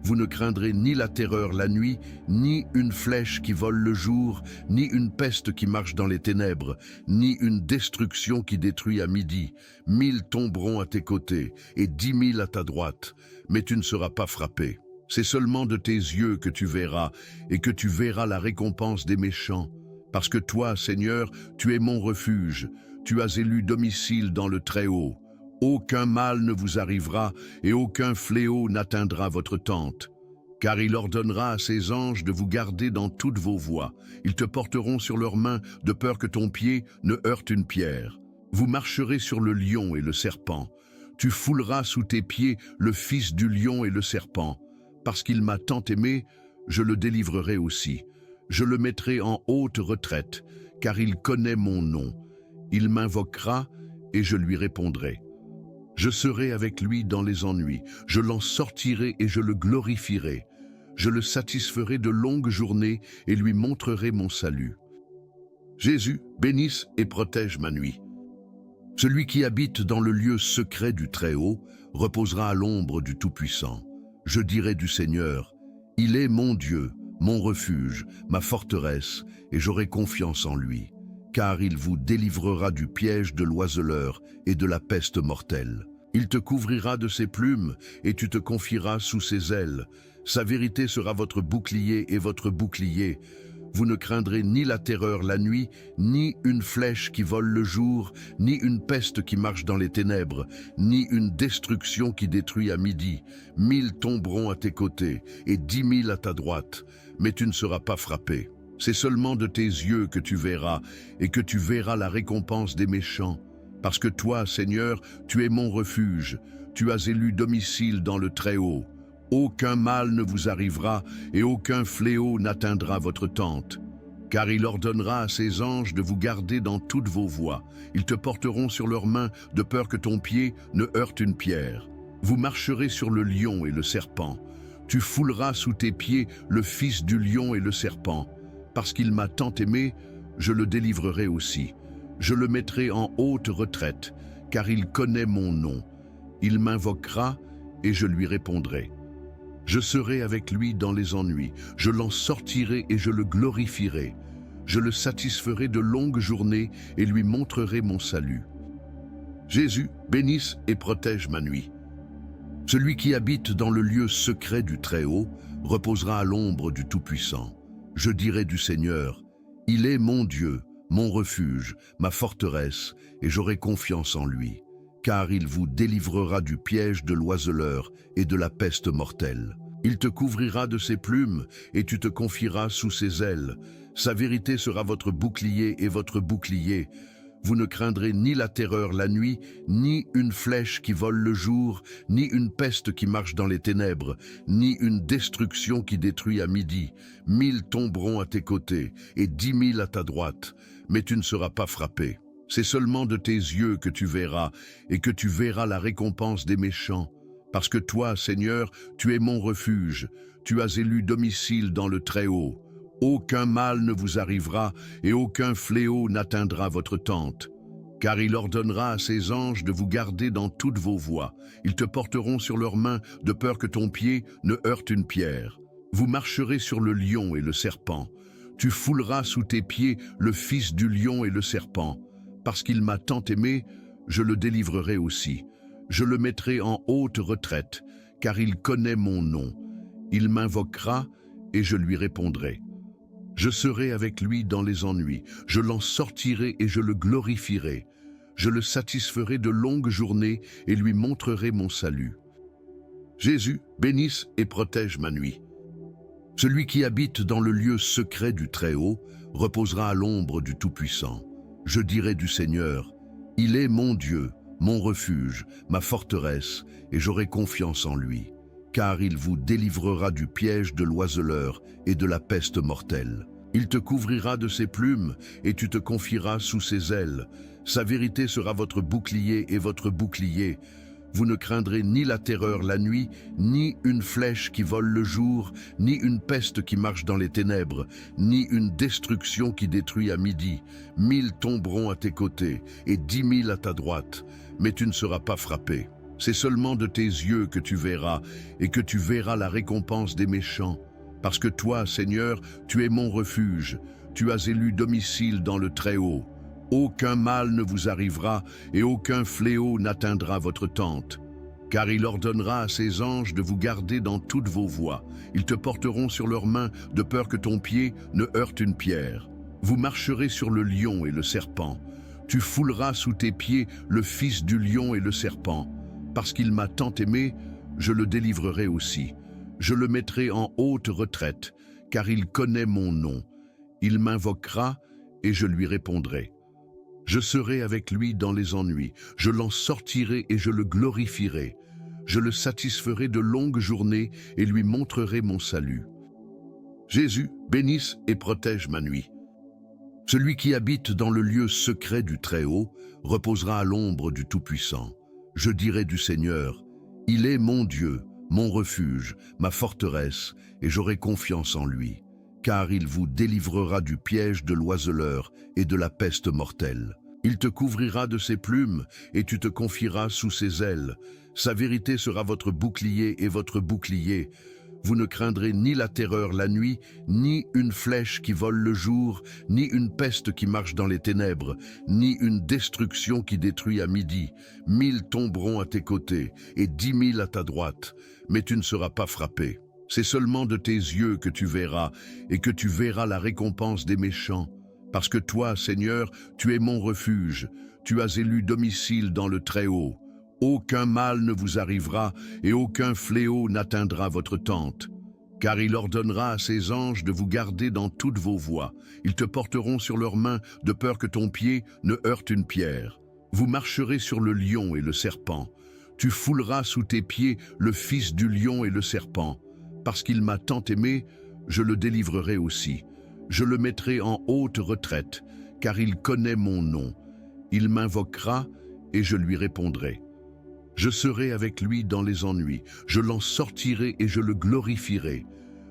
Vous ne craindrez ni la terreur la nuit, ni une flèche qui vole le jour, ni une peste qui marche dans les ténèbres, ni une destruction qui détruit à midi. 1000 tomberont à tes côtés et 10 000 à ta droite, mais tu ne seras pas frappé. C'est seulement de tes yeux que tu verras, et que tu verras la récompense des méchants. Parce que toi, Seigneur, tu es mon refuge, tu as élu domicile dans le Très-Haut. Aucun mal ne vous arrivera, et aucun fléau n'atteindra votre tente. Car il ordonnera à ses anges de vous garder dans toutes vos voies. Ils te porteront sur leurs mains, de peur que ton pied ne heurte une pierre. Vous marcherez sur le lion et le serpent. Tu fouleras sous tes pieds le fils du lion et le serpent. Parce qu'il m'a tant aimé, je le délivrerai aussi. Je le mettrai en haute retraite, car il connaît mon nom. Il m'invoquera et je lui répondrai. Je serai avec lui dans les ennuis, je l'en sortirai et je le glorifierai. Je le satisferai de longues journées et lui montrerai mon salut. Jésus, bénisse et protège ma nuit. Celui qui habite dans le lieu secret du Très-Haut reposera à l'ombre du Tout-Puissant. Je dirai du Seigneur, il est mon Dieu, mon refuge, ma forteresse, et j'aurai confiance en lui, car il vous délivrera du piège de l'oiseleur et de la peste mortelle. Il te couvrira de ses plumes, et tu te confieras sous ses ailes. Sa vérité sera votre bouclier et votre bouclier. Vous ne craindrez ni la terreur la nuit, ni une flèche qui vole le jour, ni une peste qui marche dans les ténèbres, ni une destruction qui détruit à midi. 1000 tomberont à tes côtés, et 10 000 à ta droite, mais tu ne seras pas frappé. C'est seulement de tes yeux que tu verras, et que tu verras la récompense des méchants. Parce que toi, Seigneur, tu es mon refuge, tu as élu domicile dans le Très-Haut. Aucun mal ne vous arrivera et aucun fléau n'atteindra votre tente. Car il ordonnera à ses anges de vous garder dans toutes vos voies. Ils te porteront sur leurs mains, de peur que ton pied ne heurte une pierre. Vous marcherez sur le lion et le serpent. Tu fouleras sous tes pieds le fils du lion et le serpent. Parce qu'il m'a tant aimé, je le délivrerai aussi. Je le mettrai en haute retraite, car il connaît mon nom. Il m'invoquera et je lui répondrai. Je serai avec lui dans les ennuis, je l'en sortirai et je le glorifierai. Je le satisferai de longues journées et lui montrerai mon salut. Jésus, bénisse et protège ma nuit. Celui qui habite dans le lieu secret du Très-Haut reposera à l'ombre du Tout-Puissant. Je dirai du Seigneur, il est mon Dieu, mon refuge, ma forteresse, et j'aurai confiance en lui. Car il vous délivrera du piège de l'oiseleur et de la peste mortelle. Il te couvrira de ses plumes, et tu te confieras sous ses ailes. Sa vérité sera votre bouclier et votre bouclier. Vous ne craindrez ni la terreur la nuit, ni une flèche qui vole le jour, ni une peste qui marche dans les ténèbres, ni une destruction qui détruit à midi. 1000 tomberont à tes côtés, et 10 000 à ta droite, mais tu ne seras pas frappé. C'est seulement de tes yeux que tu verras, et que tu verras la récompense des méchants. Parce que toi, Seigneur, tu es mon refuge, tu as élu domicile dans le Très-Haut. Aucun mal ne vous arrivera, et aucun fléau n'atteindra votre tente. Car il ordonnera à ses anges de vous garder dans toutes vos voies. Ils te porteront sur leurs mains, de peur que ton pied ne heurte une pierre. Vous marcherez sur le lion et le serpent. Tu fouleras sous tes pieds le fils du lion et le serpent. Parce qu'il m'a tant aimé, je le délivrerai aussi. Je le mettrai en haute retraite, car il connaît mon nom. Il m'invoquera et je lui répondrai. Je serai avec lui dans les ennuis, je l'en sortirai et je le glorifierai. Je le satisferai de longues journées et lui montrerai mon salut. Jésus, bénisse et protège ma nuit. Celui qui habite dans le lieu secret du Très-Haut reposera à l'ombre du Tout-Puissant. Je dirai du Seigneur, il est mon Dieu, mon refuge, ma forteresse, et j'aurai confiance en lui. Car il vous délivrera du piège de l'oiseleur et de la peste mortelle. Il te couvrira de ses plumes, et tu te confieras sous ses ailes. Sa vérité sera votre bouclier et votre bouclier. Vous ne craindrez ni la terreur la nuit, ni une flèche qui vole le jour, ni une peste qui marche dans les ténèbres, ni une destruction qui détruit à midi. 1000 tomberont à tes côtés, et 10 000 à ta droite, mais tu ne seras pas frappé. C'est seulement de tes yeux que tu verras, et que tu verras la récompense des méchants. Parce que toi, Seigneur, tu es mon refuge, tu as élu domicile dans le Très-Haut. Aucun mal ne vous arrivera, et aucun fléau n'atteindra votre tente. Car il ordonnera à ses anges de vous garder dans toutes vos voies. Ils te porteront sur leurs mains, de peur que ton pied ne heurte une pierre. Vous marcherez sur le lion et le serpent. Tu fouleras sous tes pieds le fils du lion et le serpent. Parce qu'il m'a tant aimé, je le délivrerai aussi. Je le mettrai en haute retraite, car il connaît mon nom. Il m'invoquera et je lui répondrai. Je serai avec lui dans les ennuis, je l'en sortirai et je le glorifierai. Je le satisferai de longues journées et lui montrerai mon salut. Jésus, bénisse et protège ma nuit. Celui qui habite dans le lieu secret du Très-Haut reposera à l'ombre du Tout-Puissant. Je dirai du Seigneur, il est mon Dieu, mon refuge, ma forteresse, et j'aurai confiance en lui. Car il vous délivrera du piège de l'oiseleur et de la peste mortelle. Il te couvrira de ses plumes et tu te confieras sous ses ailes. Sa vérité sera votre bouclier et votre bouclier. Vous ne craindrez ni la terreur la nuit, ni une flèche qui vole le jour, ni une peste qui marche dans les ténèbres, ni une destruction qui détruit à midi. 1000 tomberont à tes côtés et 10 000 à ta droite, mais tu ne seras pas frappé. C'est seulement de tes yeux que tu verras, et que tu verras la récompense des méchants. Parce que toi, Seigneur, tu es mon refuge, tu as élu domicile dans le Très-Haut. Aucun mal ne vous arrivera, et aucun fléau n'atteindra votre tente. Car il ordonnera à ses anges de vous garder dans toutes vos voies. Ils te porteront sur leurs mains, de peur que ton pied ne heurte une pierre. Vous marcherez sur le lion et le serpent. Tu fouleras sous tes pieds le fils du lion et le serpent. Parce qu'il m'a tant aimé, je le délivrerai aussi. Je le mettrai en haute retraite, car il connaît mon nom. Il m'invoquera et je lui répondrai. Je serai avec lui dans les ennuis, je l'en sortirai et je le glorifierai.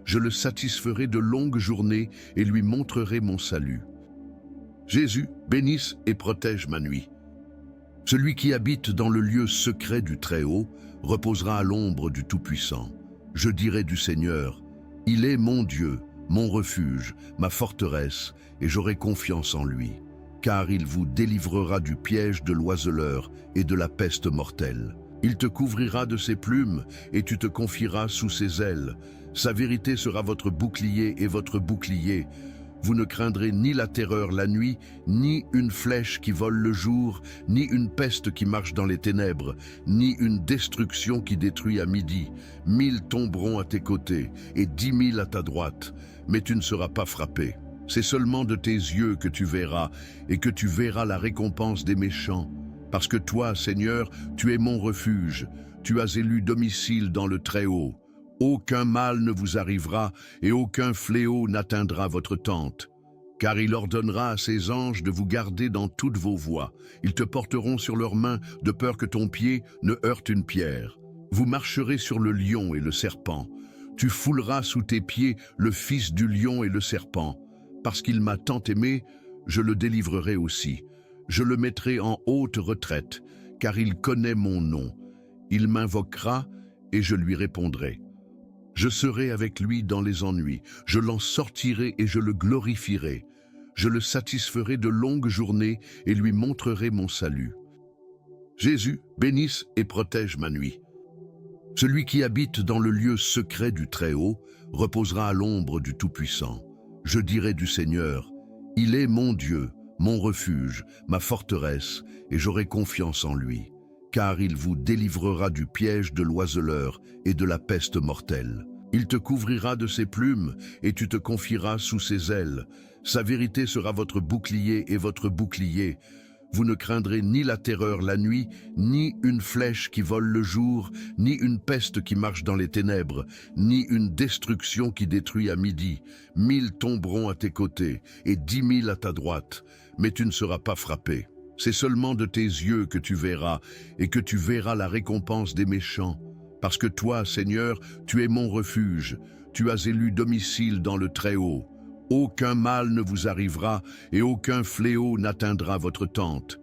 Je le satisferai de longues journées et lui montrerai mon salut. Jésus, bénisse et protège ma nuit. Celui qui habite dans le lieu secret du Très-Haut reposera à l'ombre du Tout-Puissant. Je dirai du Seigneur, il est mon Dieu, mon refuge, ma forteresse, et j'aurai confiance en lui. Car il vous délivrera du piège de l'oiseleur et de la peste mortelle. Il te couvrira de ses plumes et tu te confieras sous ses ailes. Sa vérité sera votre bouclier et votre bouclier. Vous ne craindrez ni la terreur la nuit, ni une flèche qui vole le jour, ni une peste qui marche dans les ténèbres, ni une destruction qui détruit à midi. 1000 tomberont à tes côtés et 10 000 à ta droite, mais tu ne seras pas frappé. C'est seulement de tes yeux que tu verras, et que tu verras la récompense des méchants. Parce que toi, Seigneur, tu es mon refuge, tu as élu domicile dans le Très-Haut. Aucun mal ne vous arrivera, et aucun fléau n'atteindra votre tente. Car il ordonnera à ses anges de vous garder dans toutes vos voies. Ils te porteront sur leurs mains, de peur que ton pied ne heurte une pierre. Vous marcherez sur le lion et le serpent. Tu fouleras sous tes pieds le fils du lion et le serpent. Parce qu'il m'a tant aimé, je le délivrerai aussi. Je le mettrai en haute retraite, car il connaît mon nom. Il m'invoquera et je lui répondrai. Je serai avec lui dans les ennuis, je l'en sortirai et je le glorifierai. Je le satisferai de longues journées et lui montrerai mon salut. Jésus, bénisse et protège ma nuit. Celui qui habite dans le lieu secret du Très-Haut reposera à l'ombre du Tout-Puissant. Je dirai du Seigneur, il est mon Dieu, mon refuge, ma forteresse, et j'aurai confiance en lui. Car il vous délivrera du piège de l'oiseleur et de la peste mortelle. Il te couvrira de ses plumes et tu te confieras sous ses ailes. Sa vérité sera votre bouclier et votre bouclier. Vous ne craindrez ni la terreur la nuit, ni une flèche qui vole le jour, ni une peste qui marche dans les ténèbres, ni une destruction qui détruit à midi. 1000 tomberont à tes côtés et 10 000 à ta droite, mais tu ne seras pas frappé. C'est seulement de tes yeux que tu verras, et que tu verras la récompense des méchants. Parce que toi, Seigneur, tu es mon refuge, tu as élu domicile dans le Très-Haut. Aucun mal ne vous arrivera, et aucun fléau n'atteindra votre tente.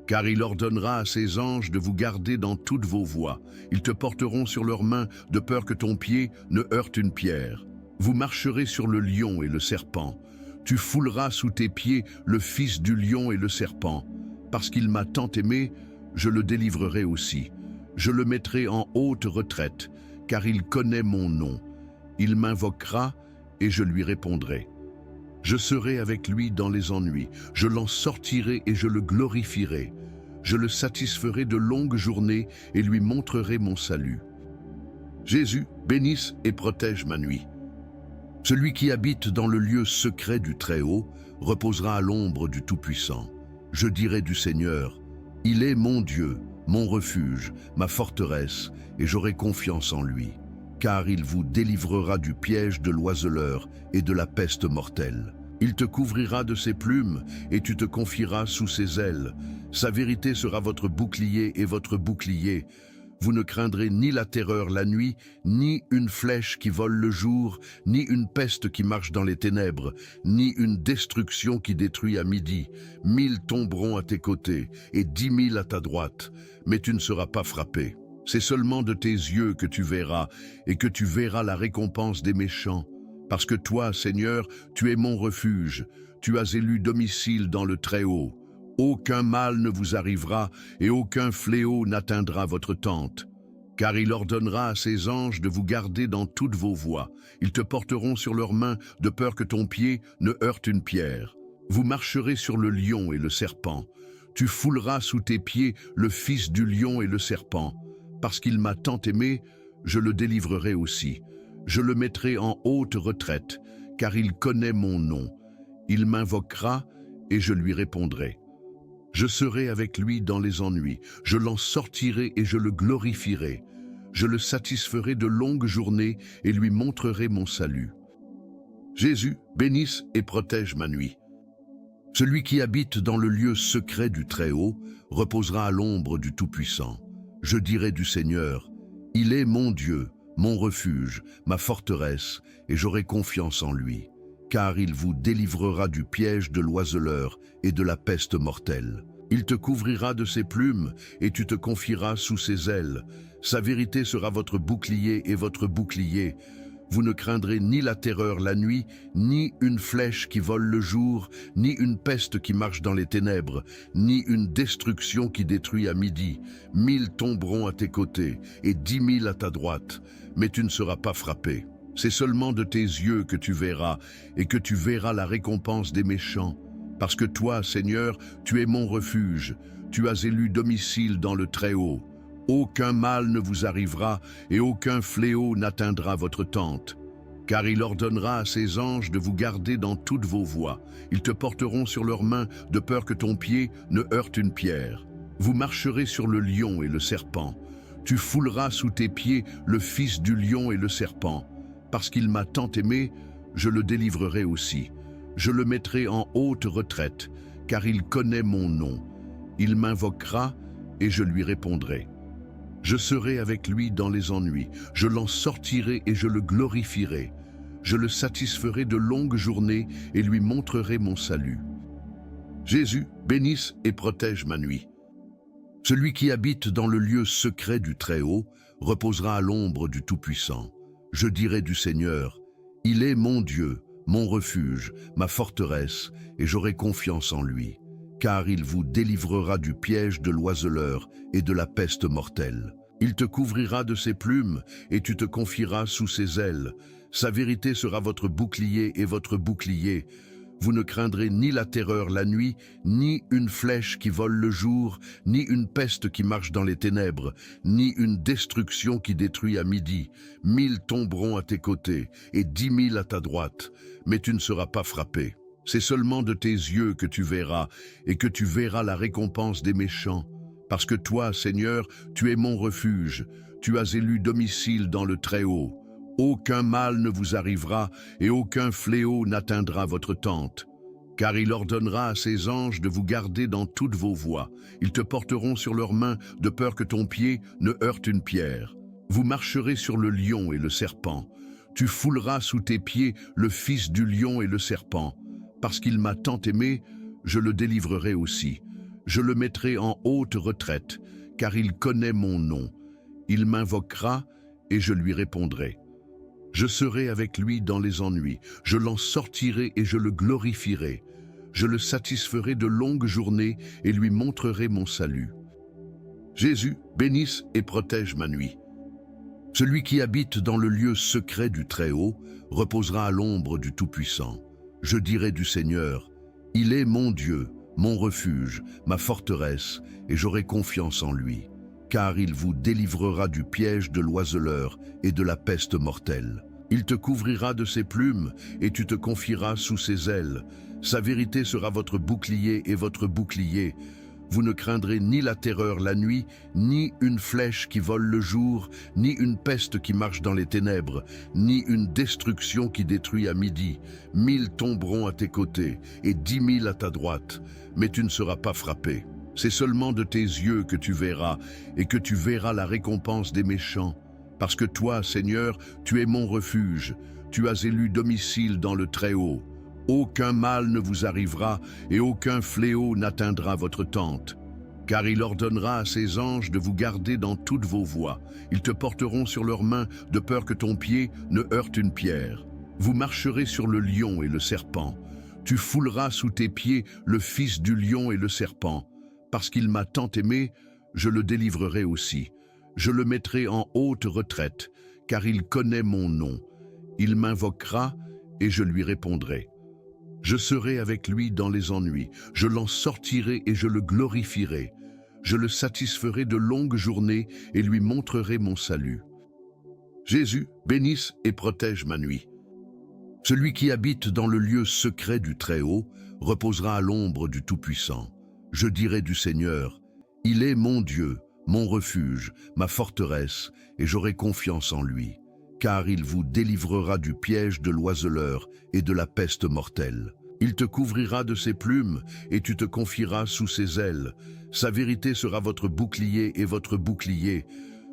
Car il ordonnera à ses anges de vous garder dans toutes vos voies. Ils te porteront sur leurs mains, de peur que ton pied ne heurte une pierre. Vous marcherez sur le lion et le serpent. Tu fouleras sous tes pieds le fils du lion et le serpent. Parce qu'il m'a tant aimé, je le délivrerai aussi. Je le mettrai en haute retraite, car il connaît mon nom. Il m'invoquera et je lui répondrai. Je serai avec lui dans les ennuis, je l'en sortirai et je le glorifierai. Je le satisferai de longues journées et lui montrerai mon salut. Jésus, bénisse et protège ma nuit. Celui qui habite dans le lieu secret du Très-Haut reposera à l'ombre du Tout-Puissant. Je dirai du Seigneur, il est mon Dieu, mon refuge, ma forteresse, et j'aurai confiance en lui, car il vous délivrera du piège de l'oiseleur et de la peste mortelle. Il te couvrira de ses plumes et tu te confieras sous ses ailes. Sa vérité sera votre bouclier et votre bouclier. Vous ne craindrez ni la terreur la nuit, ni une flèche qui vole le jour, ni une peste qui marche dans les ténèbres, ni une destruction qui détruit à midi. 1000 tomberont à tes côtés et 10 000 à ta droite, mais tu ne seras pas frappé. C'est seulement de tes yeux que tu verras, et que tu verras la récompense des méchants. Parce que toi, Seigneur, tu es mon refuge, tu as élu domicile dans le Très-Haut. Aucun mal ne vous arrivera et aucun fléau n'atteindra votre tente. Car il ordonnera à ses anges de vous garder dans toutes vos voies. Ils te porteront sur leurs mains de peur que ton pied ne heurte une pierre. Vous marcherez sur le lion et le serpent. Tu fouleras sous tes pieds le fils du lion et le serpent. Parce qu'il m'a tant aimé, je le délivrerai aussi. Je le mettrai en haute retraite, car il connaît mon nom. Il m'invoquera et je lui répondrai. Je serai avec lui dans les ennuis, je l'en sortirai et je le glorifierai. Je le satisferai de longues journées et lui montrerai mon salut. Jésus, bénisse et protège ma nuit. Celui qui habite dans le lieu secret du Très-Haut reposera à l'ombre du Tout-Puissant. Je dirai du Seigneur, il est mon Dieu, mon refuge, ma forteresse, et j'aurai confiance en lui. Car il vous délivrera du piège de l'oiseleur et de la peste mortelle. Il te couvrira de ses plumes et tu te confieras sous ses ailes. Sa vérité sera votre bouclier et votre bouclier. Vous ne craindrez ni la terreur la nuit, ni une flèche qui vole le jour, ni une peste qui marche dans les ténèbres, ni une destruction qui détruit à midi. 1000 tomberont à tes côtés et 10 000 à ta droite, mais tu ne seras pas frappé. C'est seulement de tes yeux que tu verras, et que tu verras la récompense des méchants. Parce que toi, Seigneur, tu es mon refuge, tu as élu domicile dans le Très-Haut. Aucun mal ne vous arrivera, et aucun fléau n'atteindra votre tente. Car il ordonnera à ses anges de vous garder dans toutes vos voies. Ils te porteront sur leurs mains, de peur que ton pied ne heurte une pierre. Vous marcherez sur le lion et le serpent. Tu fouleras sous tes pieds le fils du lion et le serpent. Parce qu'il m'a tant aimé, je le délivrerai aussi. Je le mettrai en haute retraite, car il connaît mon nom. Il m'invoquera et je lui répondrai. Je serai avec lui dans les ennuis, je l'en sortirai et je le glorifierai. Je le satisferai de longues journées et lui montrerai mon salut. Jésus, bénisse et protège ma nuit. Celui qui habite dans le lieu secret du Très-Haut reposera à l'ombre du Tout-Puissant. Je dirai du Seigneur, il est mon Dieu, mon refuge, ma forteresse, et j'aurai confiance en lui. Car il vous délivrera du piège de l'oiseleur et de la peste mortelle. Il te couvrira de ses plumes et tu te confieras sous ses ailes. Sa vérité sera votre bouclier et votre bouclier. Vous ne craindrez ni la terreur la nuit, ni une flèche qui vole le jour, ni une peste qui marche dans les ténèbres, ni une destruction qui détruit à midi. 1000 tomberont à tes côtés et 10 000 à ta droite, mais tu ne seras pas frappé. C'est seulement de tes yeux que tu verras, et que tu verras la récompense des méchants. Parce que toi, Seigneur, tu es mon refuge, tu as élu domicile dans le Très-Haut. Aucun mal ne vous arrivera, et aucun fléau n'atteindra votre tente. Car il ordonnera à ses anges de vous garder dans toutes vos voies. Ils te porteront sur leurs mains, de peur que ton pied ne heurte une pierre. Vous marcherez sur le lion et le serpent. Tu fouleras sous tes pieds le fils du lion et le serpent. Parce qu'il m'a tant aimé, je le délivrerai aussi. Je le mettrai en haute retraite, car il connaît mon nom. Il m'invoquera et je lui répondrai. Je serai avec lui dans les ennuis, je l'en sortirai et je le glorifierai. Je le satisferai de longues journées et lui montrerai mon salut. Jésus, bénisse et protège ma nuit. Celui qui habite dans le lieu secret du Très-Haut reposera à l'ombre du Tout-Puissant. Je dirai du Seigneur, il est mon Dieu, mon refuge, ma forteresse, et j'aurai confiance en lui, car il vous délivrera du piège de l'oiseleur et de la peste mortelle. Il te couvrira de ses plumes, et tu te confieras sous ses ailes. Sa vérité sera votre bouclier et votre bouclier. Vous ne craindrez ni la terreur la nuit, ni une flèche qui vole le jour, ni une peste qui marche dans les ténèbres, ni une destruction qui détruit à midi. 1000 tomberont à tes côtés, et 10 000 à ta droite, mais tu ne seras pas frappé. C'est seulement de tes yeux que tu verras, et que tu verras la récompense des méchants. Parce que toi, Seigneur, tu es mon refuge, tu as élu domicile dans le Très-Haut. Aucun mal ne vous arrivera et aucun fléau n'atteindra votre tente. Car il ordonnera à ses anges de vous garder dans toutes vos voies. Ils te porteront sur leurs mains de peur que ton pied ne heurte une pierre. Vous marcherez sur le lion et le serpent. Tu fouleras sous tes pieds le fils du lion et le serpent. Parce qu'il m'a tant aimé, je le délivrerai aussi. Je le mettrai en haute retraite, car il connaît mon nom. Il m'invoquera et je lui répondrai. Je serai avec lui dans les ennuis, je l'en sortirai et je le glorifierai. Je le satisferai de longues journées et lui montrerai mon salut. Jésus, bénisse et protège ma nuit. Celui qui habite dans le lieu secret du Très-Haut reposera à l'ombre du Tout-Puissant. Je dirai du Seigneur, il est mon Dieu, mon refuge, ma forteresse, et j'aurai confiance en lui. Car il vous délivrera du piège de l'oiseleur et de la peste mortelle. Il te couvrira de ses plumes, et tu te confieras sous ses ailes. Sa vérité sera votre bouclier et votre bouclier.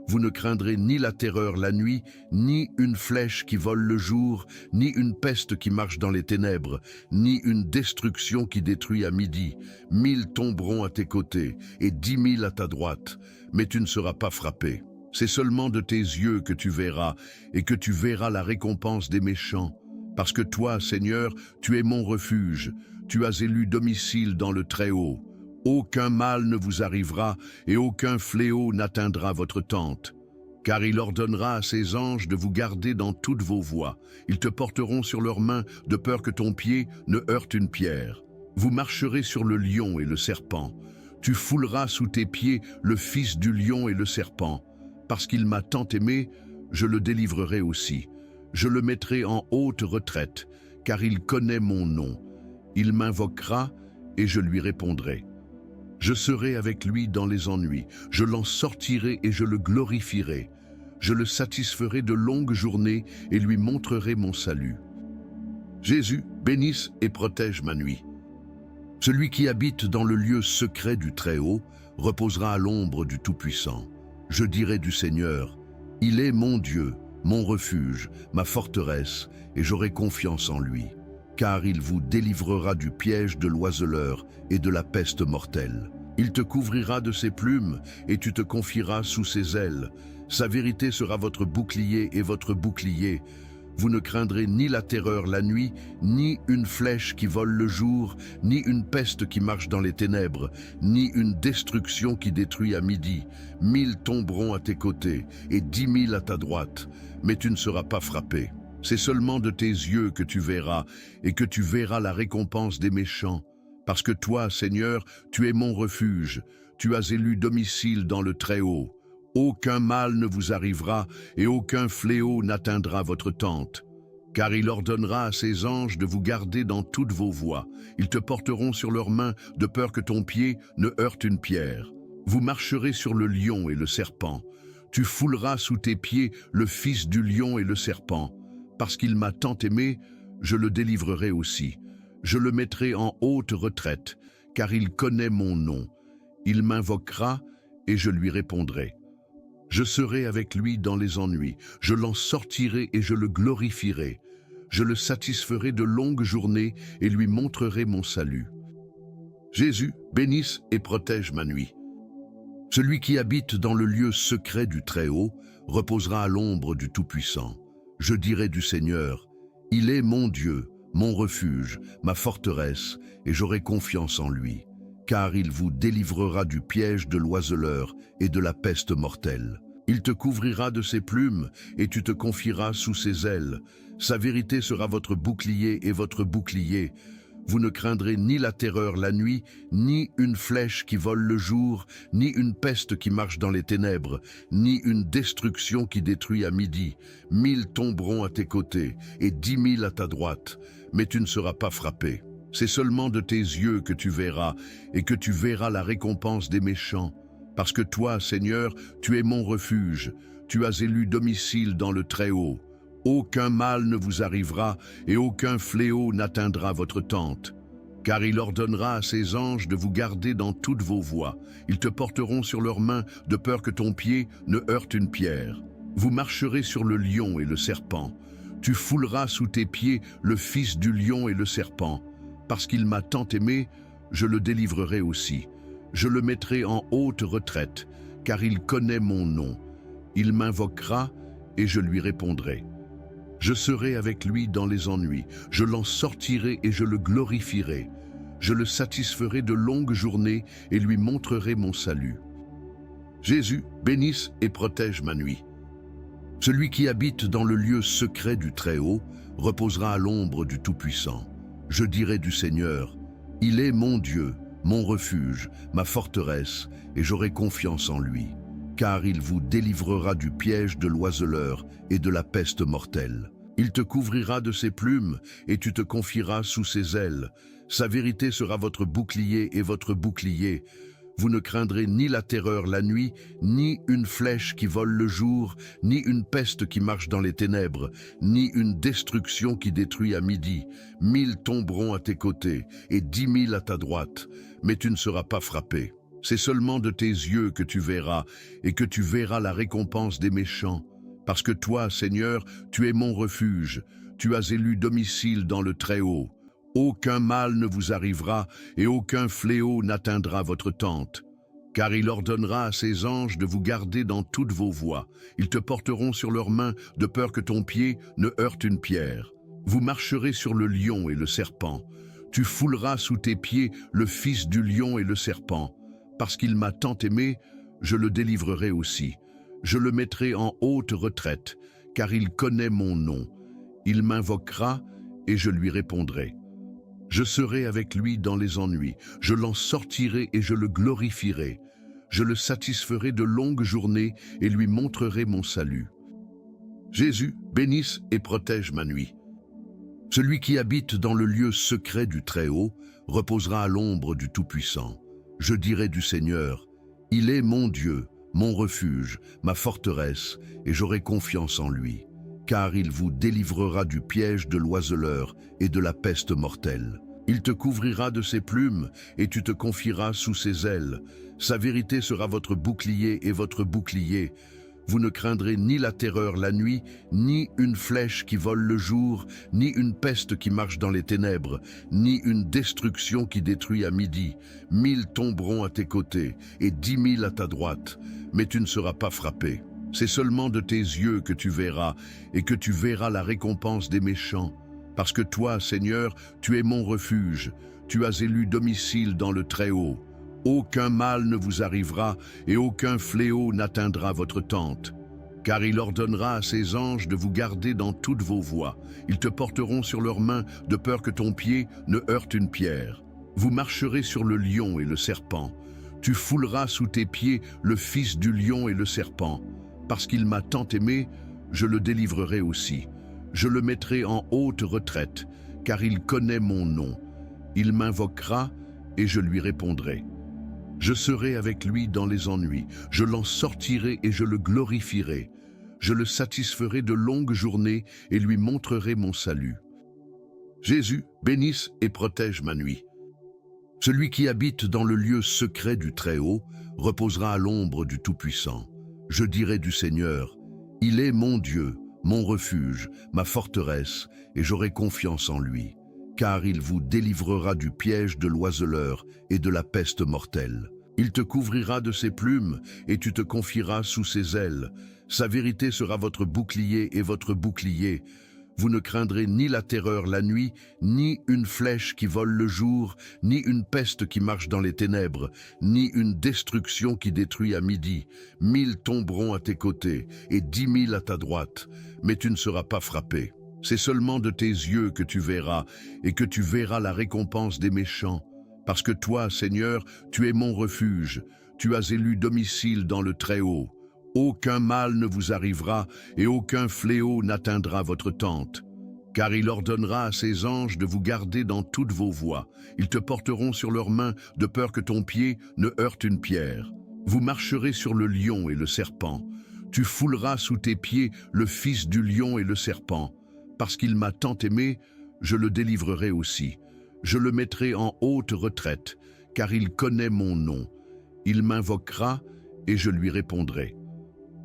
Vous ne craindrez ni la terreur la nuit, ni une flèche qui vole le jour, ni une peste qui marche dans les ténèbres, ni une destruction qui détruit à midi. 1000 tomberont à tes côtés, et 10 000 à ta droite, mais tu ne seras pas frappé. C'est seulement de tes yeux que tu verras, et que tu verras la récompense des méchants. Parce que toi, Seigneur, tu es mon refuge, tu as élu domicile dans le Très-Haut. Aucun mal ne vous arrivera, et aucun fléau n'atteindra votre tente. Car il ordonnera à ses anges de vous garder dans toutes vos voies. Ils te porteront sur leurs mains, de peur que ton pied ne heurte une pierre. Vous marcherez sur le lion et le serpent. Tu fouleras sous tes pieds le fils du lion et le serpent. Parce qu'il m'a tant aimé, je le délivrerai aussi. Je le mettrai en haute retraite, car il connaît mon nom. Il m'invoquera et je lui répondrai. Je serai avec lui dans les ennuis, je l'en sortirai et je le glorifierai. Je le satisferai de longues journées et lui montrerai mon salut. Jésus, bénisse et protège ma nuit. Celui qui habite dans le lieu secret du Très-Haut reposera à l'ombre du Tout-Puissant. Je dirai du Seigneur, il est mon Dieu, mon refuge, ma forteresse, et j'aurai confiance en lui. Car il vous délivrera du piège de l'oiseleur et de la peste mortelle. Il te couvrira de ses plumes, et tu te confieras sous ses ailes. Sa vérité sera votre bouclier et votre bouclier. Vous ne craindrez ni la terreur la nuit, ni une flèche qui vole le jour, ni une peste qui marche dans les ténèbres, ni une destruction qui détruit à midi. 1000 tomberont à tes côtés, et 10 000 à ta droite, mais tu ne seras pas frappé. C'est seulement de tes yeux que tu verras, et que tu verras la récompense des méchants. Parce que toi, Seigneur, tu es mon refuge, tu as élu domicile dans le Très-Haut. Aucun mal ne vous arrivera, et aucun fléau n'atteindra votre tente. Car il ordonnera à ses anges de vous garder dans toutes vos voies. Ils te porteront sur leurs mains, de peur que ton pied ne heurte une pierre. Vous marcherez sur le lion et le serpent. Tu fouleras sous tes pieds le fils du lion et le serpent. Parce qu'il m'a tant aimé, je le délivrerai aussi. Je le mettrai en haute retraite, car il connaît mon nom. Il m'invoquera et je lui répondrai. Je serai avec lui dans les ennuis, je l'en sortirai et je le glorifierai. Je le satisferai de longues journées et lui montrerai mon salut. Jésus, bénisse et protège ma nuit. Celui qui habite dans le lieu secret du Très-Haut reposera à l'ombre du Tout-Puissant. Je dirai du Seigneur, il est mon Dieu, mon refuge, ma forteresse, et j'aurai confiance en lui. car il vous délivrera du piège de l'oiseleur et de la peste mortelle. Il te couvrira de ses plumes, et tu te confieras sous ses ailes. Sa vérité sera votre bouclier et votre bouclier. Vous ne craindrez ni la terreur la nuit, ni une flèche qui vole le jour, ni une peste qui marche dans les ténèbres, ni une destruction qui détruit à midi. 1000 tomberont à tes côtés, et 10 000 à ta droite, mais tu ne seras pas frappé. C'est seulement de tes yeux que tu verras, et que tu verras la récompense des méchants. Parce que toi, Seigneur, tu es mon refuge, tu as élu domicile dans le Très-Haut. Aucun mal ne vous arrivera et aucun fléau n'atteindra votre tente. Car il ordonnera à ses anges de vous garder dans toutes vos voies. Ils te porteront sur leurs mains de peur que ton pied ne heurte une pierre. Vous marcherez sur le lion et le serpent. Tu fouleras sous tes pieds le fils du lion et le serpent. Parce qu'il m'a tant aimé, je le délivrerai aussi. Je le mettrai en haute retraite, car il connaît mon nom. Il m'invoquera et je lui répondrai. Je serai avec lui dans les ennuis, je l'en sortirai et je le glorifierai. Je le satisferai de longues journées et lui montrerai mon salut. Jésus, bénisse et protège ma nuit. Celui qui habite dans le lieu secret du Très-Haut reposera à l'ombre du Tout-Puissant. Je dirai du Seigneur, il est mon Dieu, mon refuge, ma forteresse, et j'aurai confiance en lui. Car il vous délivrera du piège de l'oiseleur et de la peste mortelle. Il te couvrira de ses plumes, et tu te confieras sous ses ailes. Sa vérité sera votre bouclier et votre bouclier. Vous ne craindrez ni la terreur la nuit, ni une flèche qui vole le jour, ni une peste qui marche dans les ténèbres, ni une destruction qui détruit à midi. 1000 tomberont à tes côtés, et 10 000 à ta droite, mais tu ne seras pas frappé. C'est seulement de tes yeux que tu verras, et que tu verras la récompense des méchants. Parce que toi, Seigneur, tu es mon refuge, tu as élu domicile dans le Très-Haut. Aucun mal ne vous arrivera, et aucun fléau n'atteindra votre tente. Car il ordonnera à ses anges de vous garder dans toutes vos voies. Ils te porteront sur leurs mains, de peur que ton pied ne heurte une pierre. Vous marcherez sur le lion et le serpent. Tu fouleras sous tes pieds le fils du lion et le serpent. Parce qu'il m'a tant aimé, je le délivrerai aussi. Je le mettrai en haute retraite, car il connaît mon nom. Il m'invoquera et je lui répondrai. Je serai avec lui dans les ennuis, je l'en sortirai et je le glorifierai. Je le satisferai de longues journées et lui montrerai mon salut. Jésus, bénisse et protège ma nuit. Celui qui habite dans le lieu secret du Très-Haut reposera à l'ombre du Tout-Puissant. Je dirai du Seigneur, il est mon Dieu, mon refuge, ma forteresse, et j'aurai confiance en lui. Car il vous délivrera du piège de l'oiseleur et de la peste mortelle. Il te couvrira de ses plumes, et tu te confieras sous ses ailes. Sa vérité sera votre bouclier et votre bouclier. Vous ne craindrez ni la terreur la nuit, ni une flèche qui vole le jour, ni une peste qui marche dans les ténèbres, ni une destruction qui détruit à midi. 1000 tomberont à tes côtés, et 10 000 à ta droite, mais tu ne seras pas frappé. C'est seulement de tes yeux que tu verras, et que tu verras la récompense des méchants. Parce que toi, Seigneur, tu es mon refuge, tu as élu domicile dans le Très-Haut. Aucun mal ne vous arrivera, et aucun fléau n'atteindra votre tente. Car il ordonnera à ses anges de vous garder dans toutes vos voies. Ils te porteront sur leurs mains, de peur que ton pied ne heurte une pierre. Vous marcherez sur le lion et le serpent. Tu fouleras sous tes pieds le fils du lion et le serpent. Parce qu'il m'a tant aimé, je le délivrerai aussi. Je le mettrai en haute retraite, car il connaît mon nom. Il m'invoquera et je lui répondrai. Je serai avec lui dans les ennuis, je l'en sortirai et je le glorifierai. Je le satisferai de longues journées et lui montrerai mon salut. Jésus, bénisse et protège ma nuit. Celui qui habite dans le lieu secret du Très-Haut reposera à l'ombre du Tout-Puissant. Je dirai du Seigneur, il est mon Dieu, mon refuge, ma forteresse, et j'aurai confiance en lui. Car il vous délivrera du piège de l'oiseleur et de la peste mortelle. Il te couvrira de ses plumes, et tu te confieras sous ses ailes. Sa vérité sera votre bouclier et votre bouclier. Vous ne craindrez ni la terreur la nuit, ni une flèche qui vole le jour, ni une peste qui marche dans les ténèbres, ni une destruction qui détruit à midi. 1000 tomberont à tes côtés et 10 000 à ta droite, mais tu ne seras pas frappé. C'est seulement de tes yeux que tu verras, et que tu verras la récompense des méchants. Parce que toi, Seigneur, tu es mon refuge, tu as élu domicile dans le Très-Haut. Aucun mal ne vous arrivera et aucun fléau n'atteindra votre tente. Car il ordonnera à ses anges de vous garder dans toutes vos voies. Ils te porteront sur leurs mains de peur que ton pied ne heurte une pierre. Vous marcherez sur le lion et le serpent. Tu fouleras sous tes pieds le fils du lion et le serpent. Parce qu'il m'a tant aimé, je le délivrerai aussi. Je le mettrai en haute retraite, car il connaît mon nom. Il m'invoquera et je lui répondrai.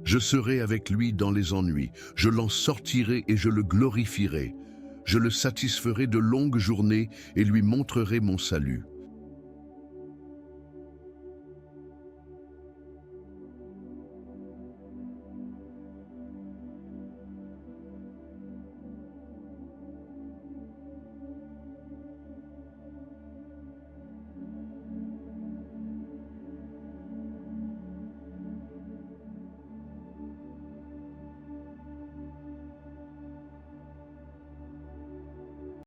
Je serai avec lui dans les ennuis, je l'en sortirai et je le glorifierai. Je le satisferai de longues journées et lui montrerai mon salut.